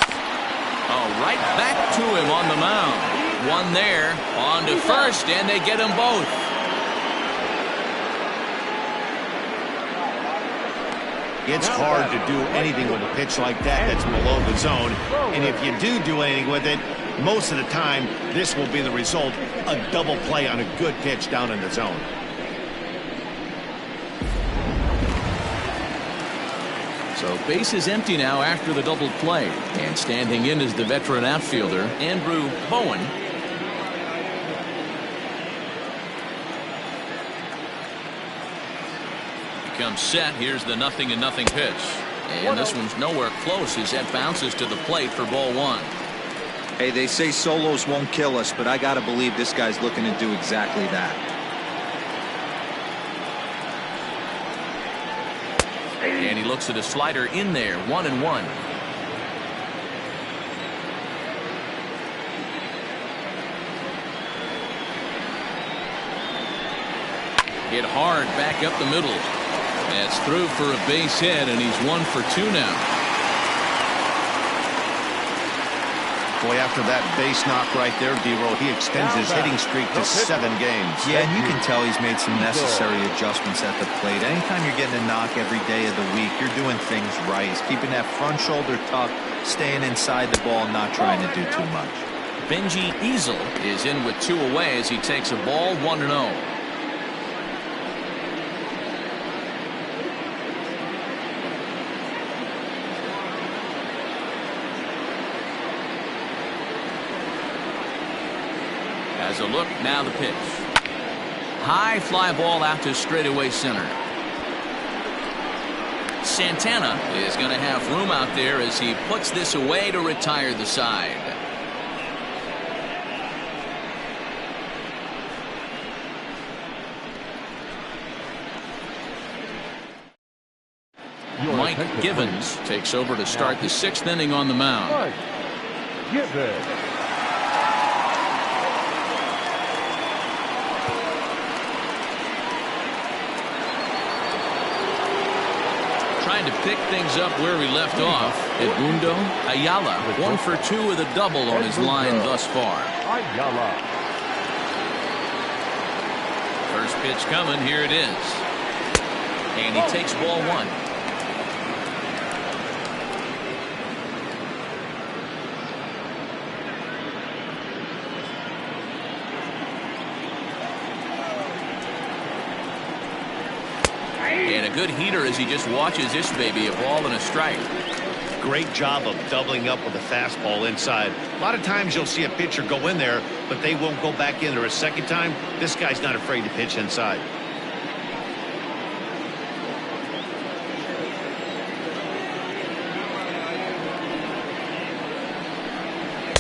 Oh, right back to him on the mound. One there, on to first, and they get them both. It's hard to do anything with a pitch like that's below the zone. And if you do anything with it, most of the time, this will be the result, a double play on a good pitch down in the zone. So base is empty now after the double play. And standing in is the veteran outfielder, Andrew Bowen. Comes set. Here's the 0-0 pitch. And this one's nowhere close as that bounces to the plate for ball 1. Hey, they say solos won't kill us, but I got to believe this guy's looking to do exactly that. And he looks at a slider in there. 1-1. Hit hard back up the middle. That's through for a base hit, and he's 1 for 2 now. Boy, after that base knock right there, D-Roll, he extends his hitting streak to 7 games. Yeah, and you can tell he's made some necessary adjustments at the plate. Anytime you're getting a knock every day of the week, you're doing things right. He's keeping that front shoulder tucked, staying inside the ball, not trying to do too much. Benji Easel is in with 2 away as he takes a ball 1-0. As a look, now the pitch. High fly ball out to straightaway center. Santana is going to have room out there as he puts this away to retire the side. Mike Givens takes over to start the 6th inning on the mound. Trying to pick things up where we left off. Edmundo Ayala, 1 for 2 with a double on his line thus far. First pitch coming. Here it is. And he takes ball 1. And a good heater as he just watches this baby, a ball and a strike. Great job of doubling up with a fastball inside. A lot of times you'll see a pitcher go in there, but they won't go back in there a second time. This guy's not afraid to pitch inside.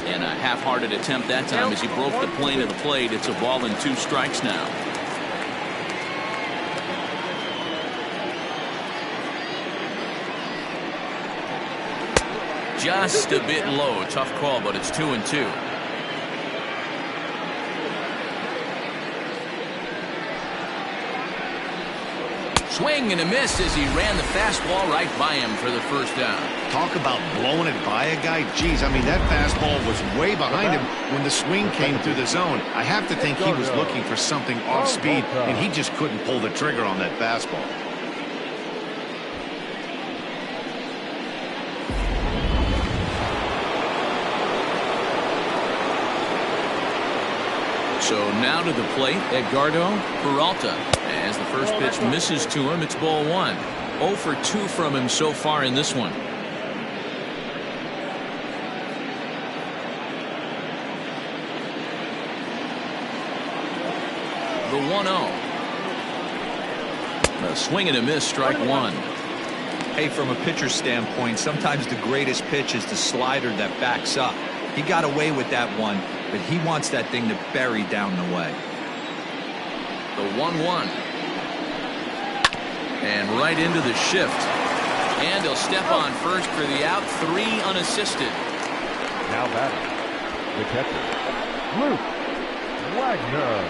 And a half-hearted attempt that time as he broke the plane of the plate. It's a ball and 2 strikes now. Just a bit low. Tough call, but it's 2-2. Swing and a miss as he ran the fastball right by him for the first down. Talk about blowing it by a guy. Geez, I mean, that fastball was way behind him when the swing came through the zone. I have to think he was looking for something off speed, and he just couldn't pull the trigger on that fastball. So now to the plate, Edgardo Peralta. As the first pitch misses to him, it's ball 1. 0 for 2 from him so far in this one. The 1-0. A swing and a miss, strike 1. Hey, from a pitcher's standpoint, sometimes the greatest pitch is the slider that backs up. He got away with that one, but he wants that thing to bury down the way. The 1-1. And right into the shift. And he'll step on first for the out. 3 unassisted. Now batting, the catcher, Luke Wagner.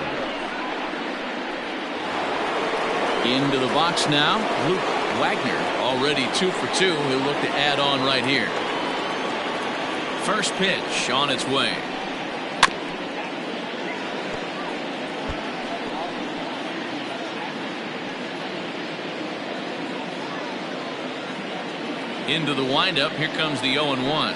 Into the box now, Luke Wagner. Already 2 for 2. He'll look to add on right here. First pitch on its way. Into the windup. Here comes the 0-1.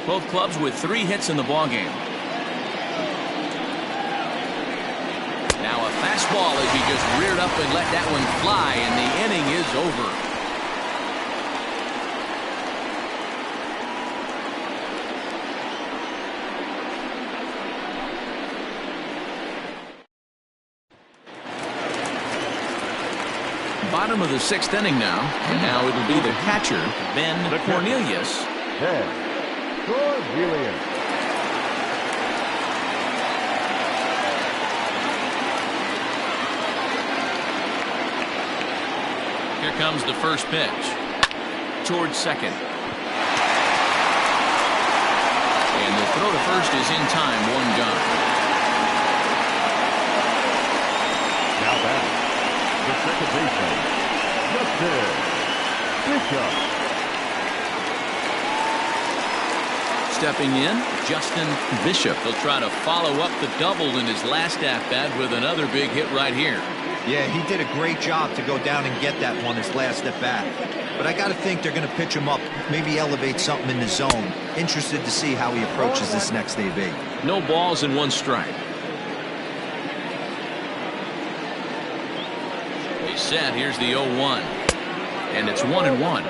Both clubs with 3 hits in the ballgame. Now a fastball as he just reared up and let that one fly, and the inning is over. Bottom of the 6th inning now, and now it'll be the catcher, Ben Cornelius. Cornelius. Here comes the first pitch. Towards second. And the throw to first is in time. 1 gone. Now back, the second baseman, Justin Bishop. Stepping in, Justin Bishop. He'll try to follow up the double in his last at-bat with another big hit right here. Yeah, he did a great job to go down and get that one his last at-bat. But I got to think they're going to pitch him up, maybe elevate something in the zone. Interested to see how he approaches this next AB. No balls and 1 strike. He's set. Here's the 0-1. And it's 1-1.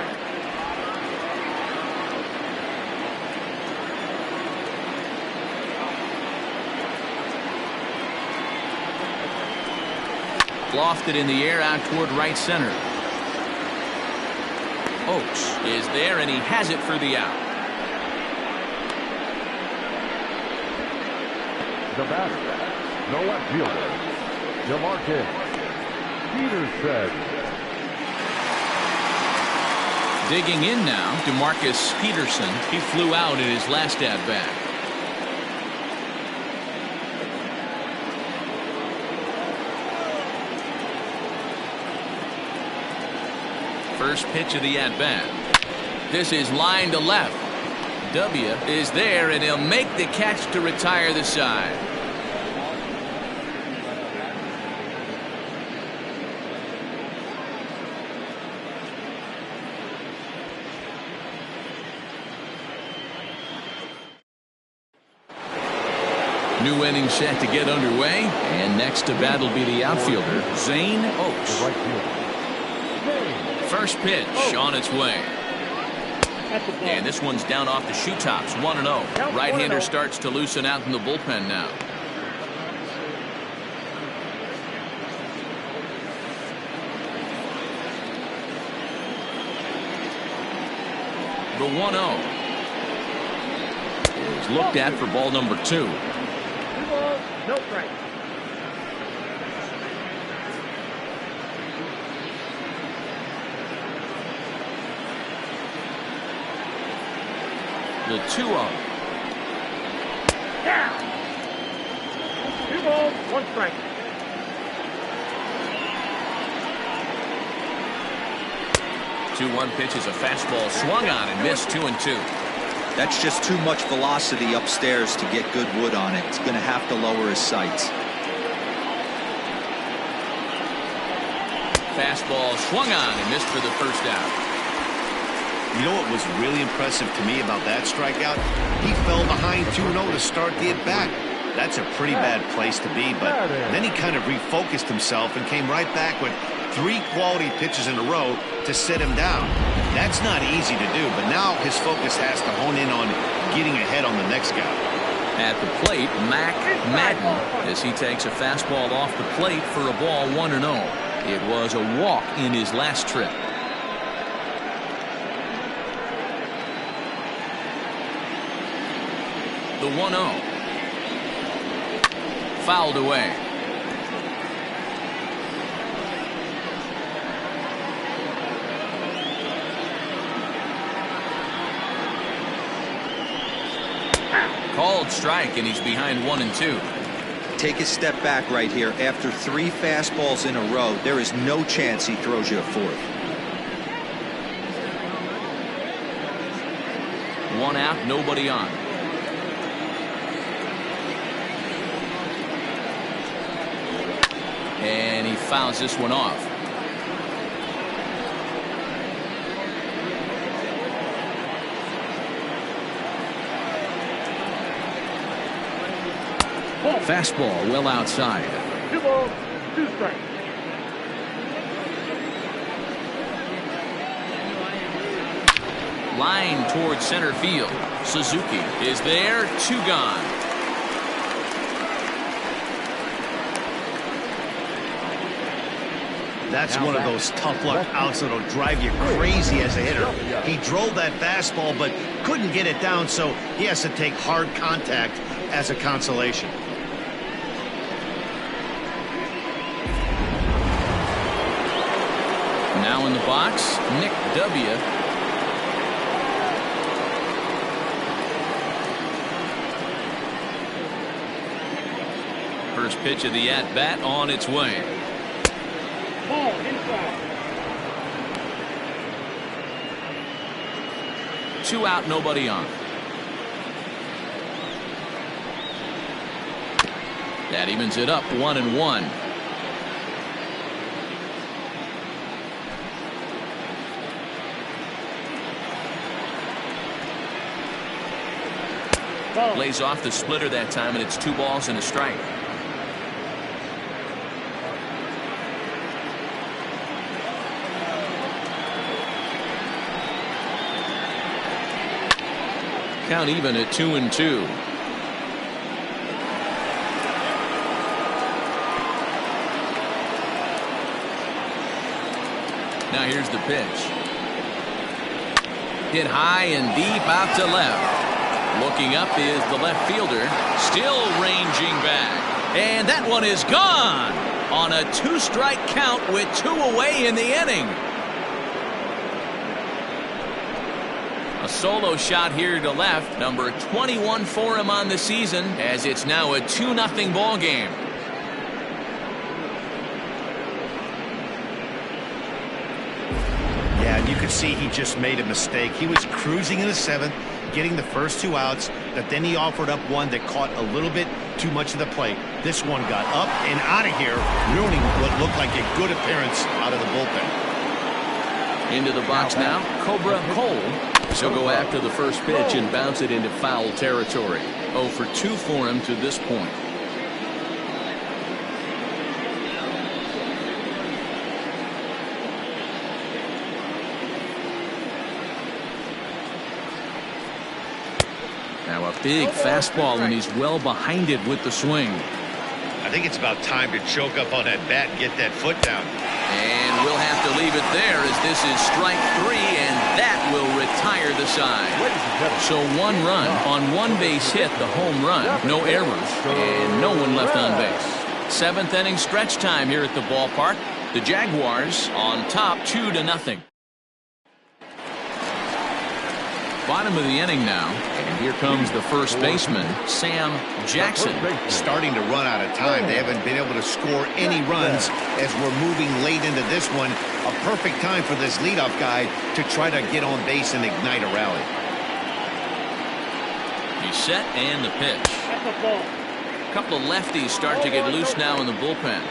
Lofted in the air out toward right center. Oakes is there, and he has it for the out. The batter, the left fielder, DeMarcus Peterson. Digging in now, DeMarcus Peterson. He flew out in his last at-bat. First pitch of the at-bat. This is line to left. W is there, and he'll make the catch to retire the side. New inning set to get underway, and next to bat will be the outfielder, Zane Oakes. The right fielder, First pitch on its way. At the ball. And this one's down off the shoe tops, 1-0. Right-hander starts to loosen out in the bullpen now. The 1-0 is looked at for ball number 2. 2 balls, no strikes. The 2-0. Yeah. 2 balls, 1 strike. Two-one pitch is a fastball swung on and missed. 2-2. That's just too much velocity upstairs to get good wood on it. It's going to have to lower his sights. Fastball swung on and missed for the first out. You know what was really impressive to me about that strikeout? He fell behind 2-0 to start the at-bat. That's a pretty bad place to be, but then he kind of refocused himself and came right back with 3 quality pitches in a row to sit him down. That's not easy to do, but now his focus has to hone in on getting ahead on the next guy. At the plate, Mac Madden, as he takes a fastball off the plate for a ball 1-0. It was a walk in his last trip. The 1-0. Fouled away. Called strike, and he's behind 1-2. Take a step back right here. After 3 fastballs in a row, there is no chance he throws you a 4th. 1 out, nobody on. And he fouls this one off. Fastball well outside. 2 balls, 2 strikes. Line towards center field. Suzuki is there. 2 gone. That's one of those tough luck outs that'll drive you crazy as a hitter. He drove that fastball but couldn't get it down, so he has to take hard contact as a consolation. Now in the box, Nick W. First pitch of the at-bat on its way. Ball inside. 2 out, nobody on. That evens it up, 1-1. Lays off the splitter that time, and it's 2 balls and a strike. Count even at 2-2. Now here's the pitch. Hit high and deep out to left. Looking up is the left fielder, still ranging back. And that one is gone on a 2-strike count with 2 away in the inning. A solo shot here to left, number 21 for him on the season, as it's now a 2-0 ball game. Yeah, and you could see he just made a mistake. He was cruising in the 7th, getting the first 2 outs, but then he offered up one that caught a little bit too much of the plate. This one got up and out of here, ruining what looked like a good appearance out of the bullpen. Into the box now, Cobra Cole. She'll go after the first pitch and bounce it into foul territory. 0 for 2 for him to this point. Now a big fastball, and he's well behind it with the swing. I think it's about time to choke up on that bat and get that foot down. And we'll have to leave it there, as this is strike 3, and that will retire the side. So 1 run on 1 base hit, the home run, no errors, and no one left on base. 7th inning stretch time here at the ballpark. The Jaguars on top 2-0. Bottom of the inning now, and here comes the first baseman, Sam Jackson. Starting to run out of time. They haven't been able to score any runs as we're moving late into this one. A perfect time for this leadoff guy to try to get on base and ignite a rally. He's set, and the pitch. A couple of lefties start to get loose now in the bullpen.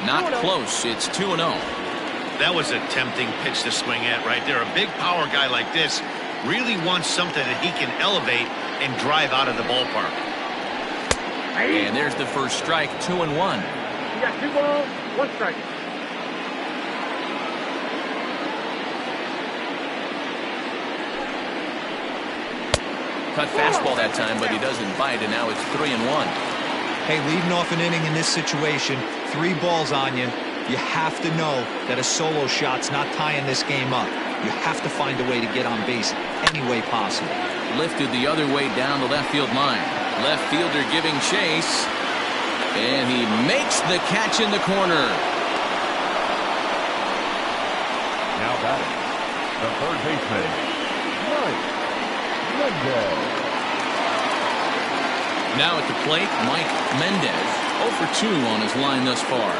Not close. It's 2-0. That was a tempting pitch to swing at right there. A big power guy like this really wants something that he can elevate and drive out of the ballpark. And there's the first strike, 2-1. You got 2 balls, 1 strike. Cut fastball that time, but he doesn't bite, and now it's 3-1. Hey, leading off an inning in this situation, 3 balls on you. You have to know that a solo shot's not tying this game up. You have to find a way to get on base any way possible. Lifted the other way down the left field line. Left fielder giving chase, and he makes the catch in the corner. Now batting, the third baseman, Mike Mendez. Now at the plate, Mike Mendez, 0 for 2 on his line thus far.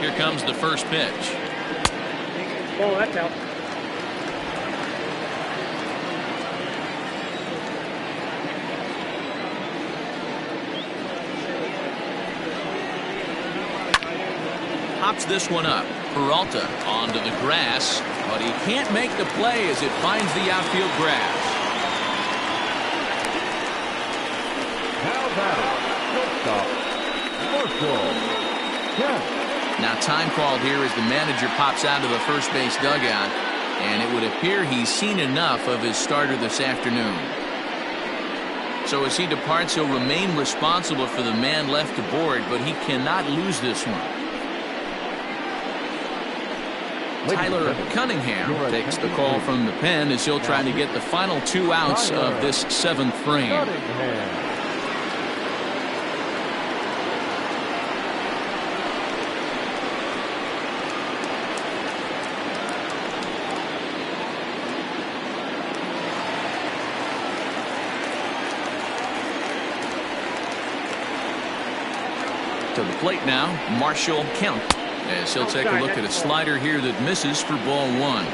Here comes the first pitch. Oh, that's out. Pops this one up. Peralta onto the grass, but he can't make the play as it finds the outfield grass. Now batting, shortstop, Marshall. Yeah. Now time called here as the manager pops out of the first base dugout, and it would appear he's seen enough of his starter this afternoon. So as he departs, he'll remain responsible for the man left aboard, but he cannot lose this one. Tyler Cunningham takes the call from the pen as he'll try to get the final 2 outs of this 7th frame. To the plate now, Marshall Kemp, as he'll take a look at a slider here that misses for ball 1.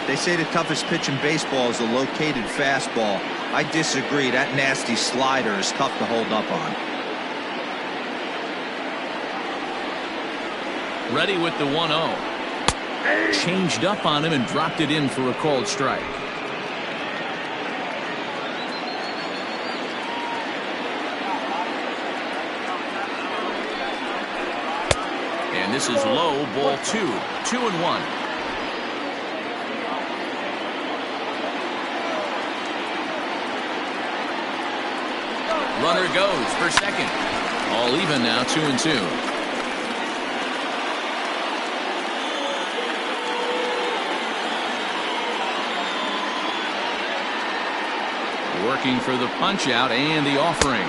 They say the toughest pitch in baseball is a located fastball. I disagree. That nasty slider is tough to hold up on. Ready with the 1-0. Changed up on him and dropped it in for a called strike. And this is low, ball 2. 2-1. Runner goes for second. All even now, 2-2. Working for the punch out and the offering.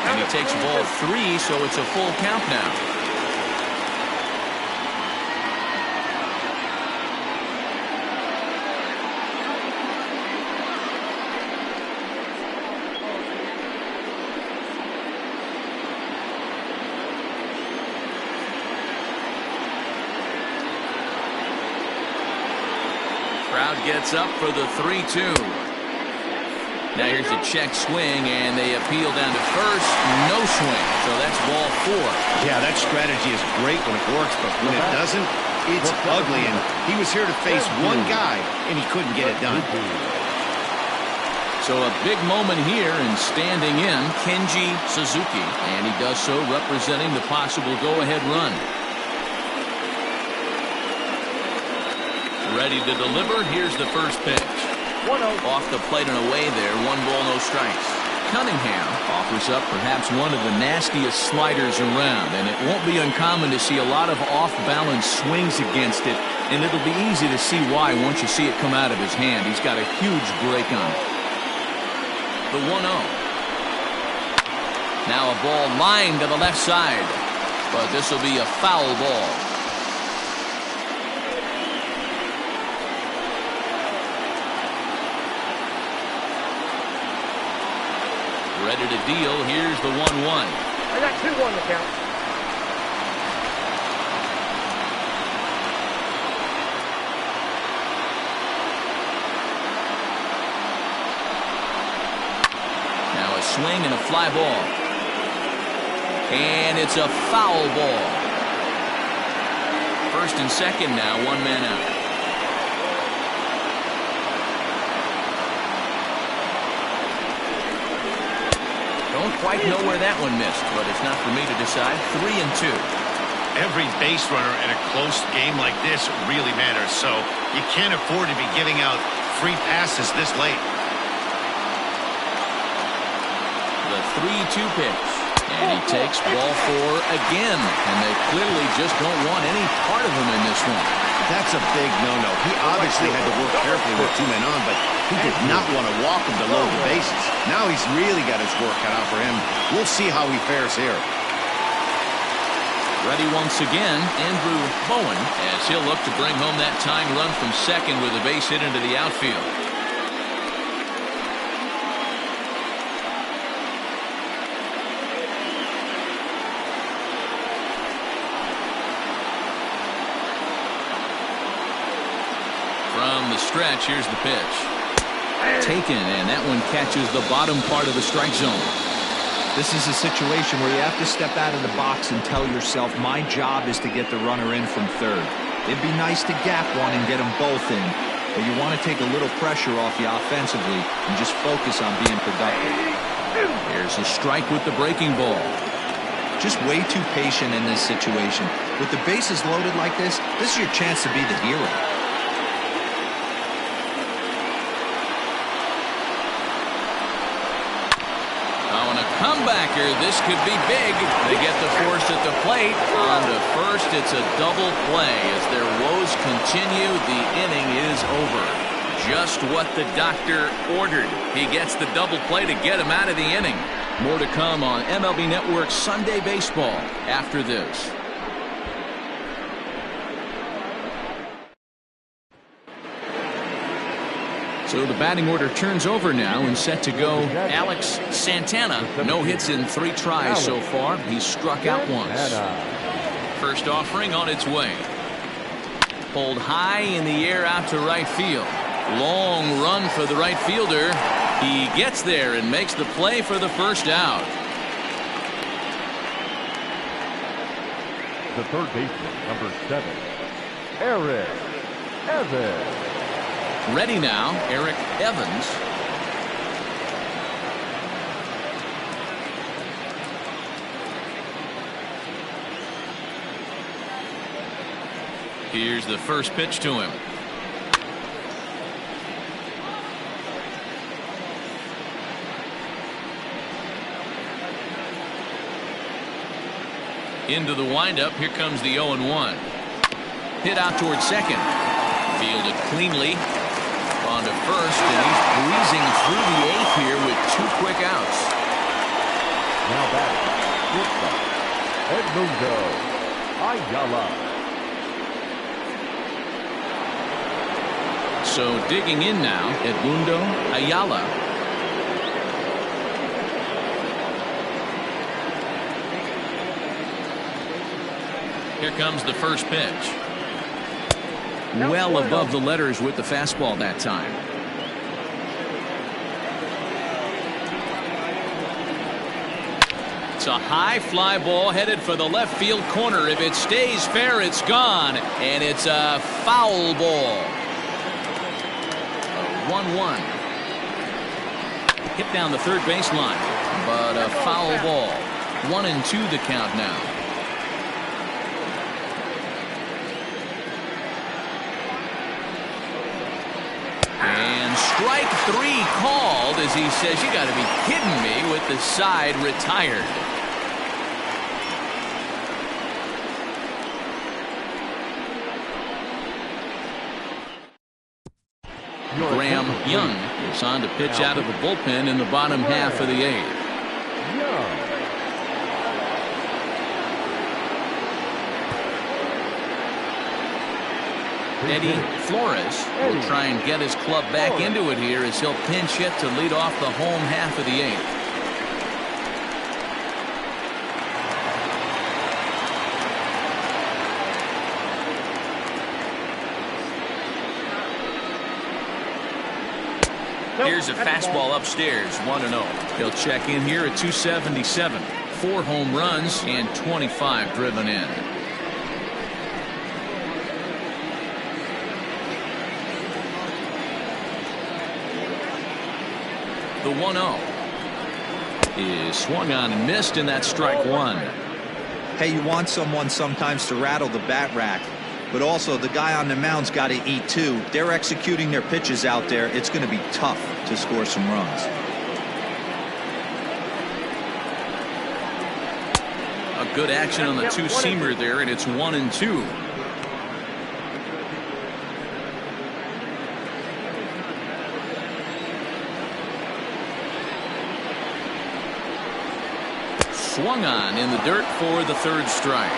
And he takes ball 3, so it's a full count now. Crowd gets up for the 3-2. Now here's a check swing, and they appeal down to first. No swing, so that's ball 4. Yeah, that strategy is great when it works, but when it doesn't, it's ugly. And he was here to face one guy, and he couldn't get it done. So a big moment here, and standing in, Kenji Suzuki. And he does so representing the possible go-ahead run. Ready to deliver. Here's the first pitch. 1-0. Off the plate and away there. 1 ball, no strikes. Cunningham offers up perhaps one of the nastiest sliders around, and it won't be uncommon to see a lot of off-balance swings against it, and it'll be easy to see why once you see it come out of his hand. He's got a huge break on it. The 1-0. Now a ball lined to the left side, but this will be a foul ball. Ready to deal. Here's the 1-1. I got 2-1 to count. Now a swing and a fly ball. And it's a foul ball. First and second now, 1 man out. Don't quite know where that one missed, but it's not for me to decide. 3-2. Every base runner in a close game like this really matters, so you can't afford to be giving out free passes this late. The 3-2 pitch. And he takes ball 4 again. And they clearly just don't want any part of him in this one. That's a big no-no. He obviously had to work carefully with 2 men on, but he did not want to walk him to load the bases. Now he's really got his work cut out for him. We'll see how he fares here. Ready once again, Andrew Bowen, as he'll look to bring home that tying run from second with a base hit into the outfield. From the stretch, here's the pitch. Taken, and that one catches the bottom part of the strike zone. This is a situation where you have to step out of the box and tell yourself, my job is to get the runner in from third. It'd be nice to gap one and get them both in, but you want to take a little pressure off you offensively and just focus on being productive. Here's a strike with the breaking ball. Just way too patient in this situation. With the bases loaded like this is your chance to be the hero. Comebacker, this could be big. They get the force at the plate. On to first, it's a double play. As their woes continue, the inning is over. Just what the doctor ordered. He gets the double play to get him out of the inning. More to come on MLB Network Sunday Baseball after this. So the batting order turns over now and set to go. Alex Santana, no hits in 3 tries so far. He's struck out once. First offering on its way. Pulled high in the air out to right field. Long run for the right fielder. He gets there and makes the play for the first out. The third baseman, number 7, Eric Evans. Ready now, Eric Evans. Here's the first pitch to him. Into the windup. Here comes the 0-1. Hit out towards second. Fielded cleanly. On to first, and he's breezing through the 8th here with 2 quick outs. Now batting, Edmundo Ayala. So digging in now, Edmundo Ayala. Here comes the first pitch. Well above the letters with the fastball that time. It's a high fly ball headed for the left field corner. If it stays fair, it's gone. And it's a foul ball. 1-1. Hit down the third baseline, but a foul ball. 1-2 the count now. And strike three called as he says, you got to be kidding me, with the side retired. Graham Young is on to pitch out of the bullpen in the bottom half of the eighth. Eddie Flores will try and get his club back into it here as he'll pinch hit to lead off the home half of the eighth. Here's a fastball upstairs, 1-0. He'll check in here at 277. 4 home runs and 25 driven in. The 1-0 is swung on and missed, and that's strike one. Hey, you want someone sometimes to rattle the bat rack, but also the guy on the mound's got to eat too. They're executing their pitches out there. It's going to be tough to score some runs. A good action on the two-seamer there, and it's 1-2. Swung on in the dirt for the third strike.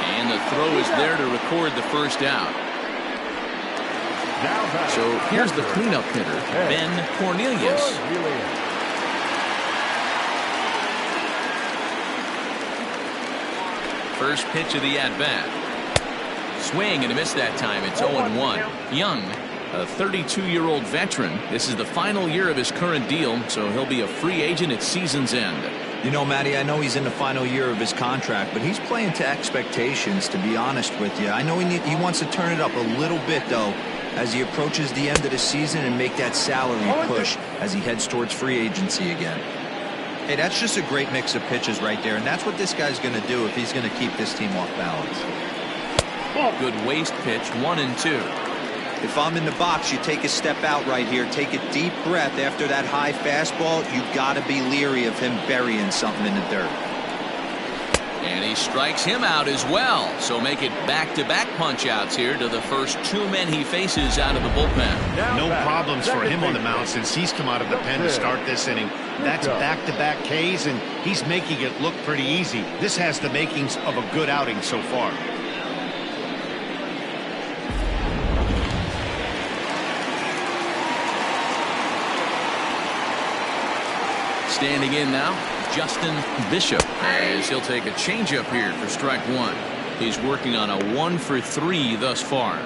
And the throw is there to record the first out. So here's the cleanup hitter, Ben Cornelius. First pitch of the at-bat. Swing and a miss that time. It's 0-1. Young, a 32-year-old veteran. This is the final year of his current deal, so he'll be a free agent at season's end. You know, Matty, I know he's in the final year of his contract, but he's playing to expectations, to be honest with you. I know he wants to turn it up a little bit, though, as he approaches the end of the season and make that salary push as he heads towards free agency again. Hey, that's just a great mix of pitches right there, and that's what this guy's going to do if he's going to keep this team off balance. Good waist pitch, 1-2. If I'm in the box, you take a step out right here. Take a deep breath after that high fastball. You got to be leery of him burying something in the dirt. And he strikes him out as well. So make it back-to-back punch-outs here to the first 2 men he faces out of the bullpen. No problems for him on the mound since he's come out of the pen to start this inning. That's back-to-back Ks, and he's making it look pretty easy. This has the makings of a good outing so far. Standing in now, Justin Bishop, as he'll take a changeup here for strike one. He's working on a 1-for-3 thus far.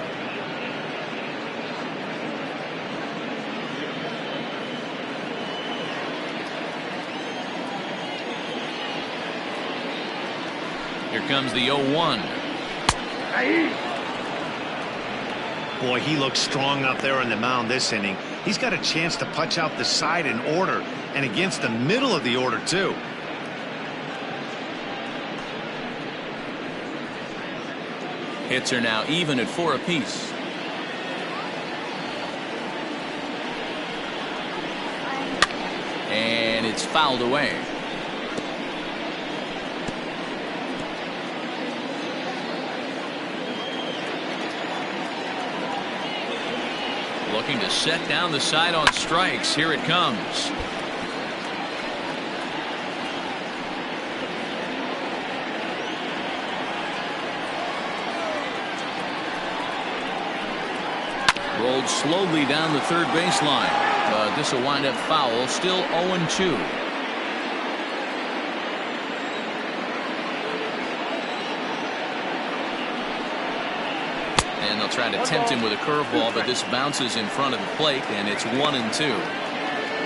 Here comes the 0-1. Boy, he looks strong up there on the mound this inning. He's got a chance to punch out the side in order, and against the middle of the order, too. Hits are now even at 4 apiece. And it's fouled away. Looking to set down the side on strikes. Here it comes. Rolled slowly down the third baseline, but this will wind up foul. Still 0-2. And they'll try to tempt him with a curveball, but this bounces in front of the plate, and it's 1-2.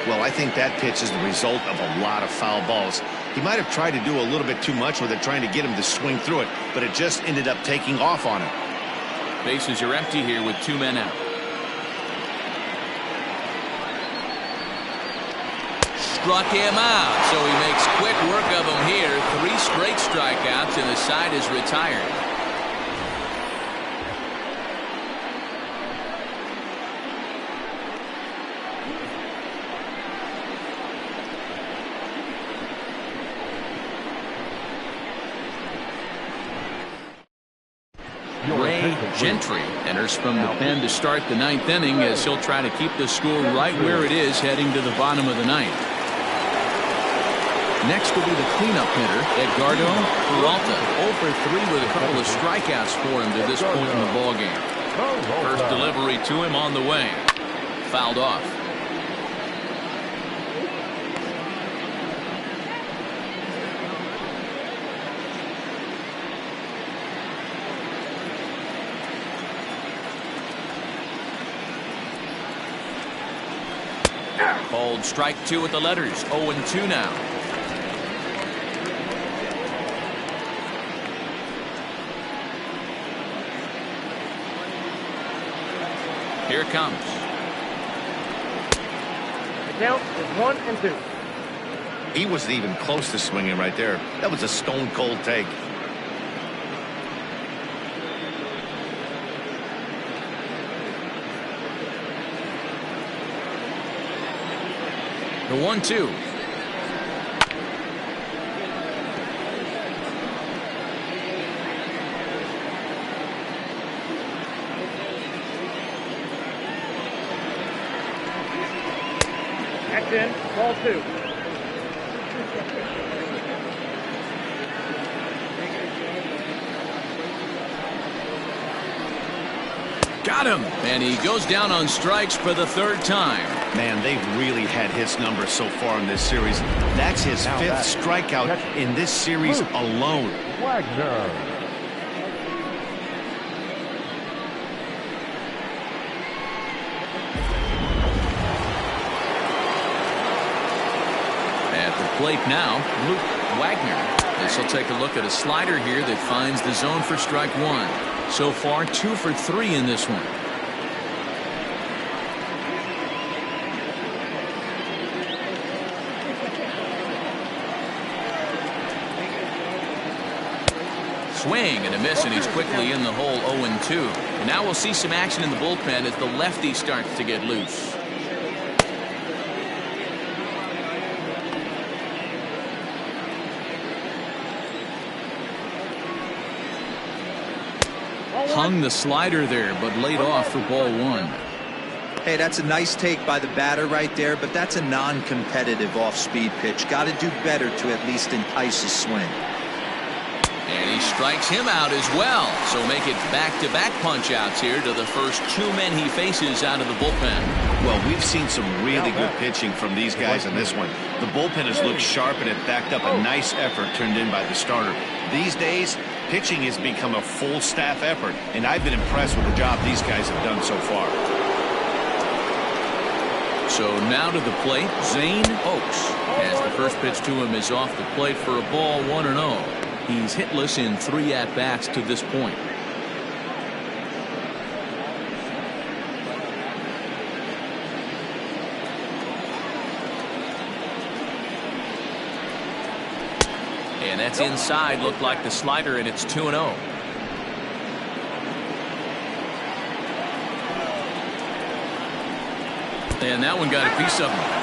Well, I think that pitch is the result of a lot of foul balls. He might have tried to do a little bit too much with it, trying to get him to swing through it, but it just ended up taking off on him. Bases are empty here with 2 men out. Struck him out, so he makes quick work of him here. 3 straight strikeouts, and the side is retired. Gentry enters from the pen to start the 9th inning, as he'll try to keep the score right where it is heading to the bottom of the 9th. Next will be the cleanup hitter, Edgardo Peralta. 0 for 3 with a couple of strikeouts for him to this point in the ballgame. First delivery to him on the way. Fouled off. Called strike 2 with the letters. 0-2 now. Here it comes. The count is 1-2. He wasn't even close to swinging right there. That was a stone cold take. The 1-2. That's in. Ball 2. Got him, and he goes down on strikes for the 3rd time. Man, they've really had his number so far in this series. That's his 5th strikeout in this series alone. Wagner. At the plate now, Luke Wagner. This will take a look at a slider here that finds the zone for strike 1. So far, 2 for 3 in this one. Swing and a miss, and he's quickly in the hole. 0-2. And now we'll see some action in the bullpen as the lefty starts to get loose. Hung the slider there, but laid off for ball 1. Hey, that's a nice take by the batter right there, but that's a non-competitive off-speed pitch. Got to do better to at least entice a swing. And he strikes him out as well. So make it back-to-back punch-outs here to the first 2 men he faces out of the bullpen. Well, we've seen some really good pitching from these guys in this one. The bullpen has looked sharp, and it backed up a nice effort turned in by the starter. These days, pitching has become a full staff effort, and I've been impressed with the job these guys have done so far. So now to the plate, Zane Oaks, as the first pitch to him is off the plate for a ball. 1-0. He's hitless in 3 at-bats to this point. And that's inside. Looked like the slider, and it's 2-0. And that one got a piece of him.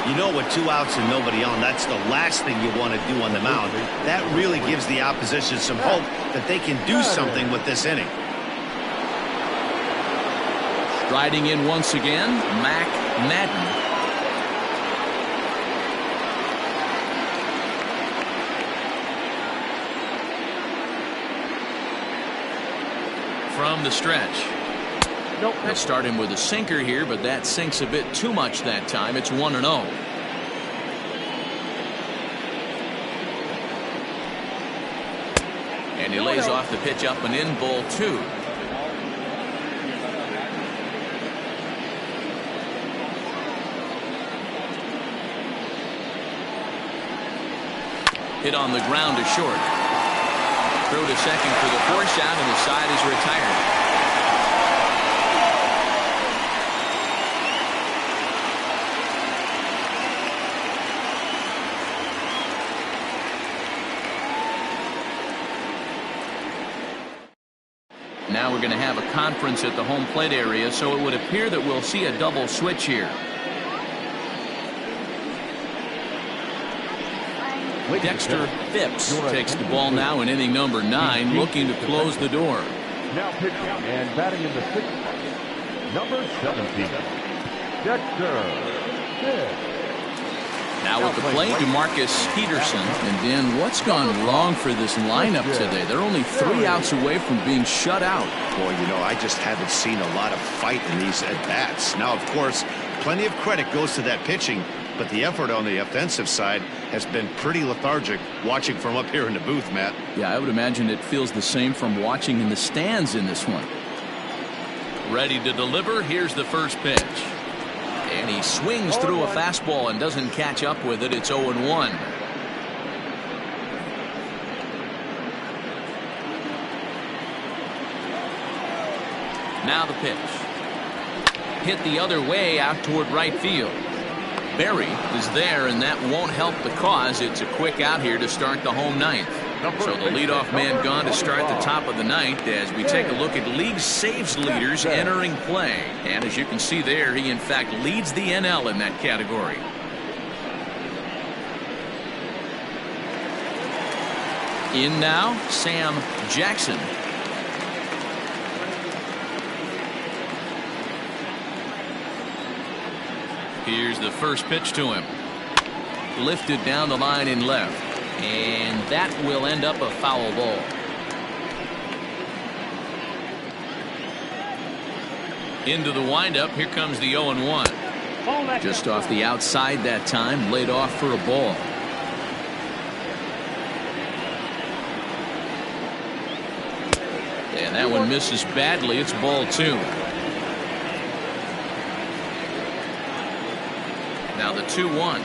You know, with 2 outs and nobody on, that's the last thing you want to do on the mound. That really gives the opposition some hope that they can do something with this inning. Striding in once again, Mac Madden. From the stretch. They'll start him with a sinker here, but that sinks a bit too much that time. It's 1-0. And he lays off the pitch up and in. Ball 2. Hit on the ground to short. Throw to second for the force out, and the side is retired. Now we're going to have a conference at the home plate area, so it would appear that we'll see a double switch here. Dexter Phipps takes the ball now in inning number 9, looking to close the door. Now pitching and batting in the 6th, number 17, Dexter Phipps. Now at the plate, DeMarcus Peterson. And Dan, what's gone wrong for this lineup today? They're only 3 outs away from being shut out. Boy, you know, I just haven't seen a lot of fight in these at-bats. Now, of course, plenty of credit goes to that pitching, but the effort on the offensive side has been pretty lethargic watching from up here in the booth, Matt. Yeah, I would imagine it feels the same from watching in the stands in this one. Ready to deliver. Here's the first pitch. And he swings through a fastball and doesn't catch up with it. It's 0-1. Now the pitch. Hit the other way out toward right field. Berry is there, and that won't help the cause. It's a quick out here to start the home ninth. So the leadoff man gone to start the top of the ninth as we take a look at league saves leaders entering play. And as you can see there, he in fact leads the NL in that category. In now, Sam Jackson. Here's the first pitch to him. Lifted down the line in left. And that will end up a foul ball. Into the windup. Here comes the 0-1. Just off the outside that time. Laid off for a ball. And that one misses badly. It's ball 2. Now the 2-1.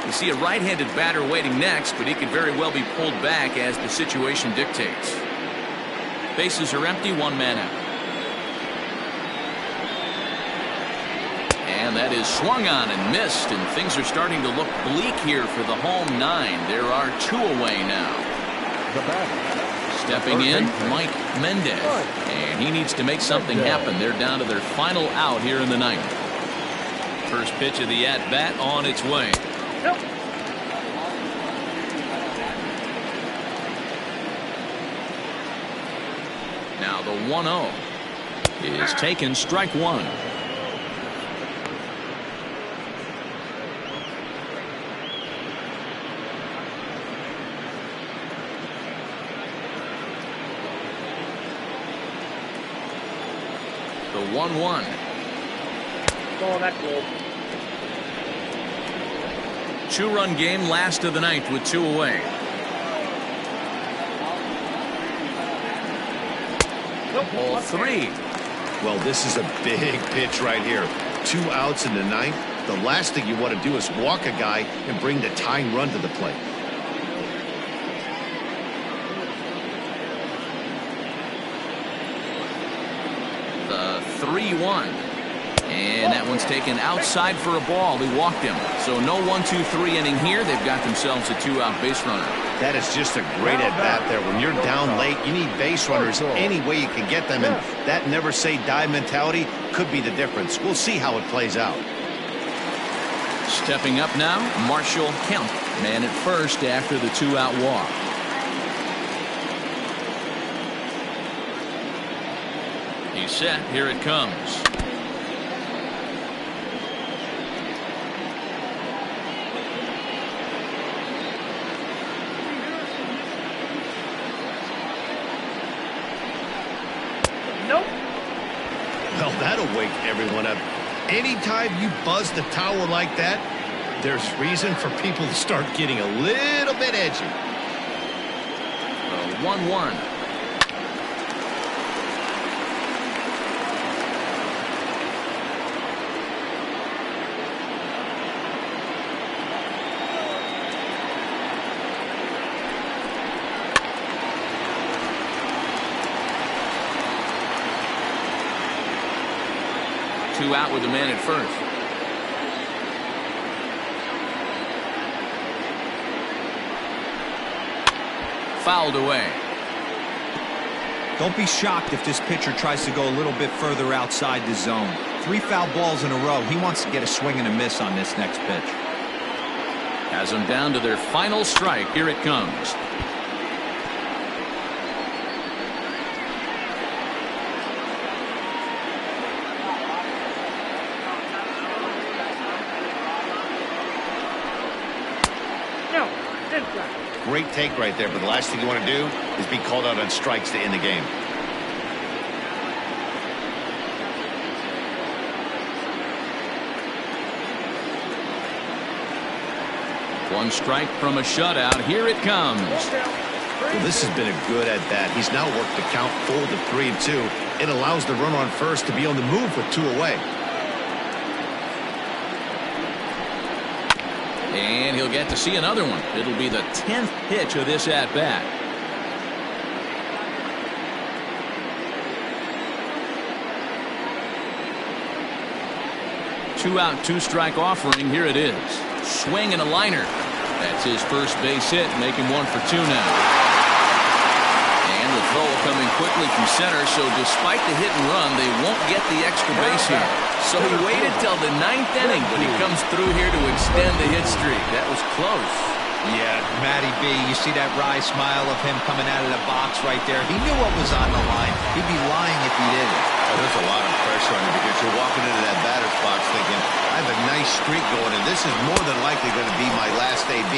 You see a right-handed batter waiting next, but he could very well be pulled back as the situation dictates. Bases are empty, 1 man out. And that is swung on and missed, and things are starting to look bleak here for the home 9. There are 2 away now. Stepping in, Mike Mendez, and he needs to make something happen. They're down to their final out here in the 9th. First pitch of the at-bat on its way. Now the 1-0 is taken, strike 1. The 1-1. Oh, that's good. 2-run game, last of the 9th with 2 away. Ball 3. Well, this is a big pitch right here. 2 outs in the 9th. The last thing you want to do is walk a guy and bring the tying run to the plate. The 3-1. And that one's taken outside for a ball. He walked him. So no 1-2-3 inning here. They've got themselves a 2-out base runner. That is just a great at-bat there. When you're down late, you need base runners any way you can get them. And that never-say-die mentality could be the difference. We'll see how it plays out. Stepping up now, Marshall Kemp. Man at first after the 2-out walk. He's set. Here it comes. Well, that'll wake everyone up. Anytime you buzz the tower like that, there's reason for people to start getting a little bit edgy. 1-1. Two out with a man at first. Fouled away. Don't be shocked if this pitcher tries to go a little bit further outside the zone. 3 foul balls in a row. He wants to get a swing and a miss on this next pitch. Has them down to their final strike. Here it comes. Great take right there, but the last thing you want to do is be called out on strikes to end the game. One strike from a shutout. Here it comes. Well, this has been a good at bat. He's now worked the count full to 3-2. It allows the runner on first to be on the move with 2 away. And he'll get to see another one. It'll be the 10th pitch of this at-bat. Two out, 2 strike offering. Here it is. Swing and a liner. That's his first base hit. Make him 1 for 2 now. And the throw coming quickly from center, so despite the hit and run, they won't get the extra base hit. So he waited till the 9th inning, but he comes through here to extend the hit streak. That was close. Yeah, Matty B, you see that wry smile of him coming out of the box right there. He knew what was on the line. He'd be lying if he didn't. Oh, there's a lot of pressure on you because you're walking into that batter's box thinking, I have a nice streak going, and this is more than likely going to be my last AB.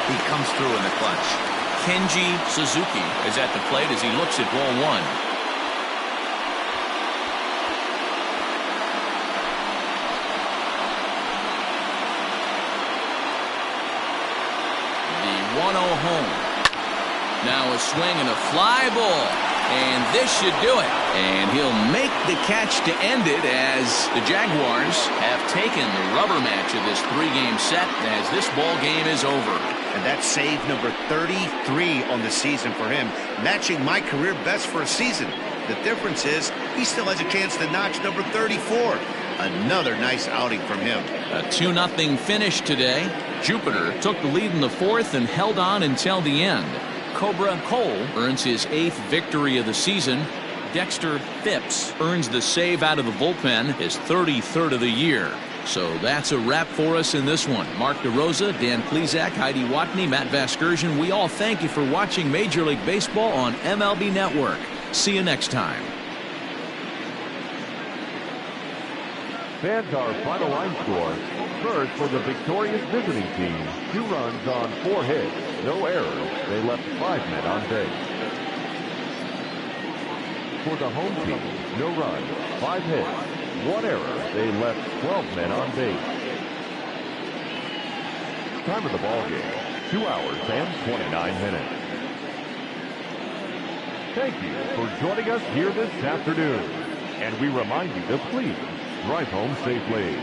He comes through in the clutch. Kenji Suzuki is at the plate as he looks at ball 1. The 1-0 home. Now a swing and a fly ball. And this should do it. And he'll make the catch to end it as the Jaguars have taken the rubber match of this 3-game set as this ball game is over. And that's save number 33 on the season for him, matching my career best for a season. The difference is he still has a chance to notch number 34. Another nice outing from him. A 2-0 finish today. Jupiter took the lead in the 4th and held on until the end. Cobra Cole earns his 8th victory of the season. Dexter Phipps earns the save out of the bullpen, his 33rd of the year. So that's a wrap for us in this one. Mark DeRosa, Dan Plesac, Heidi Watney, Matt Vasgersian, we all thank you for watching Major League Baseball on MLB Network. See you next time. Fans, our final line score. First, for the victorious visiting team, 2 runs on 4 hits, no errors. They left 5 men on base. For the home team, no runs, 5 hits, 1 error. They left 12 men on base. Time of the ball game, 2 hours and 29 minutes. Thank you for joining us here this afternoon. And we remind you to please drive home safely.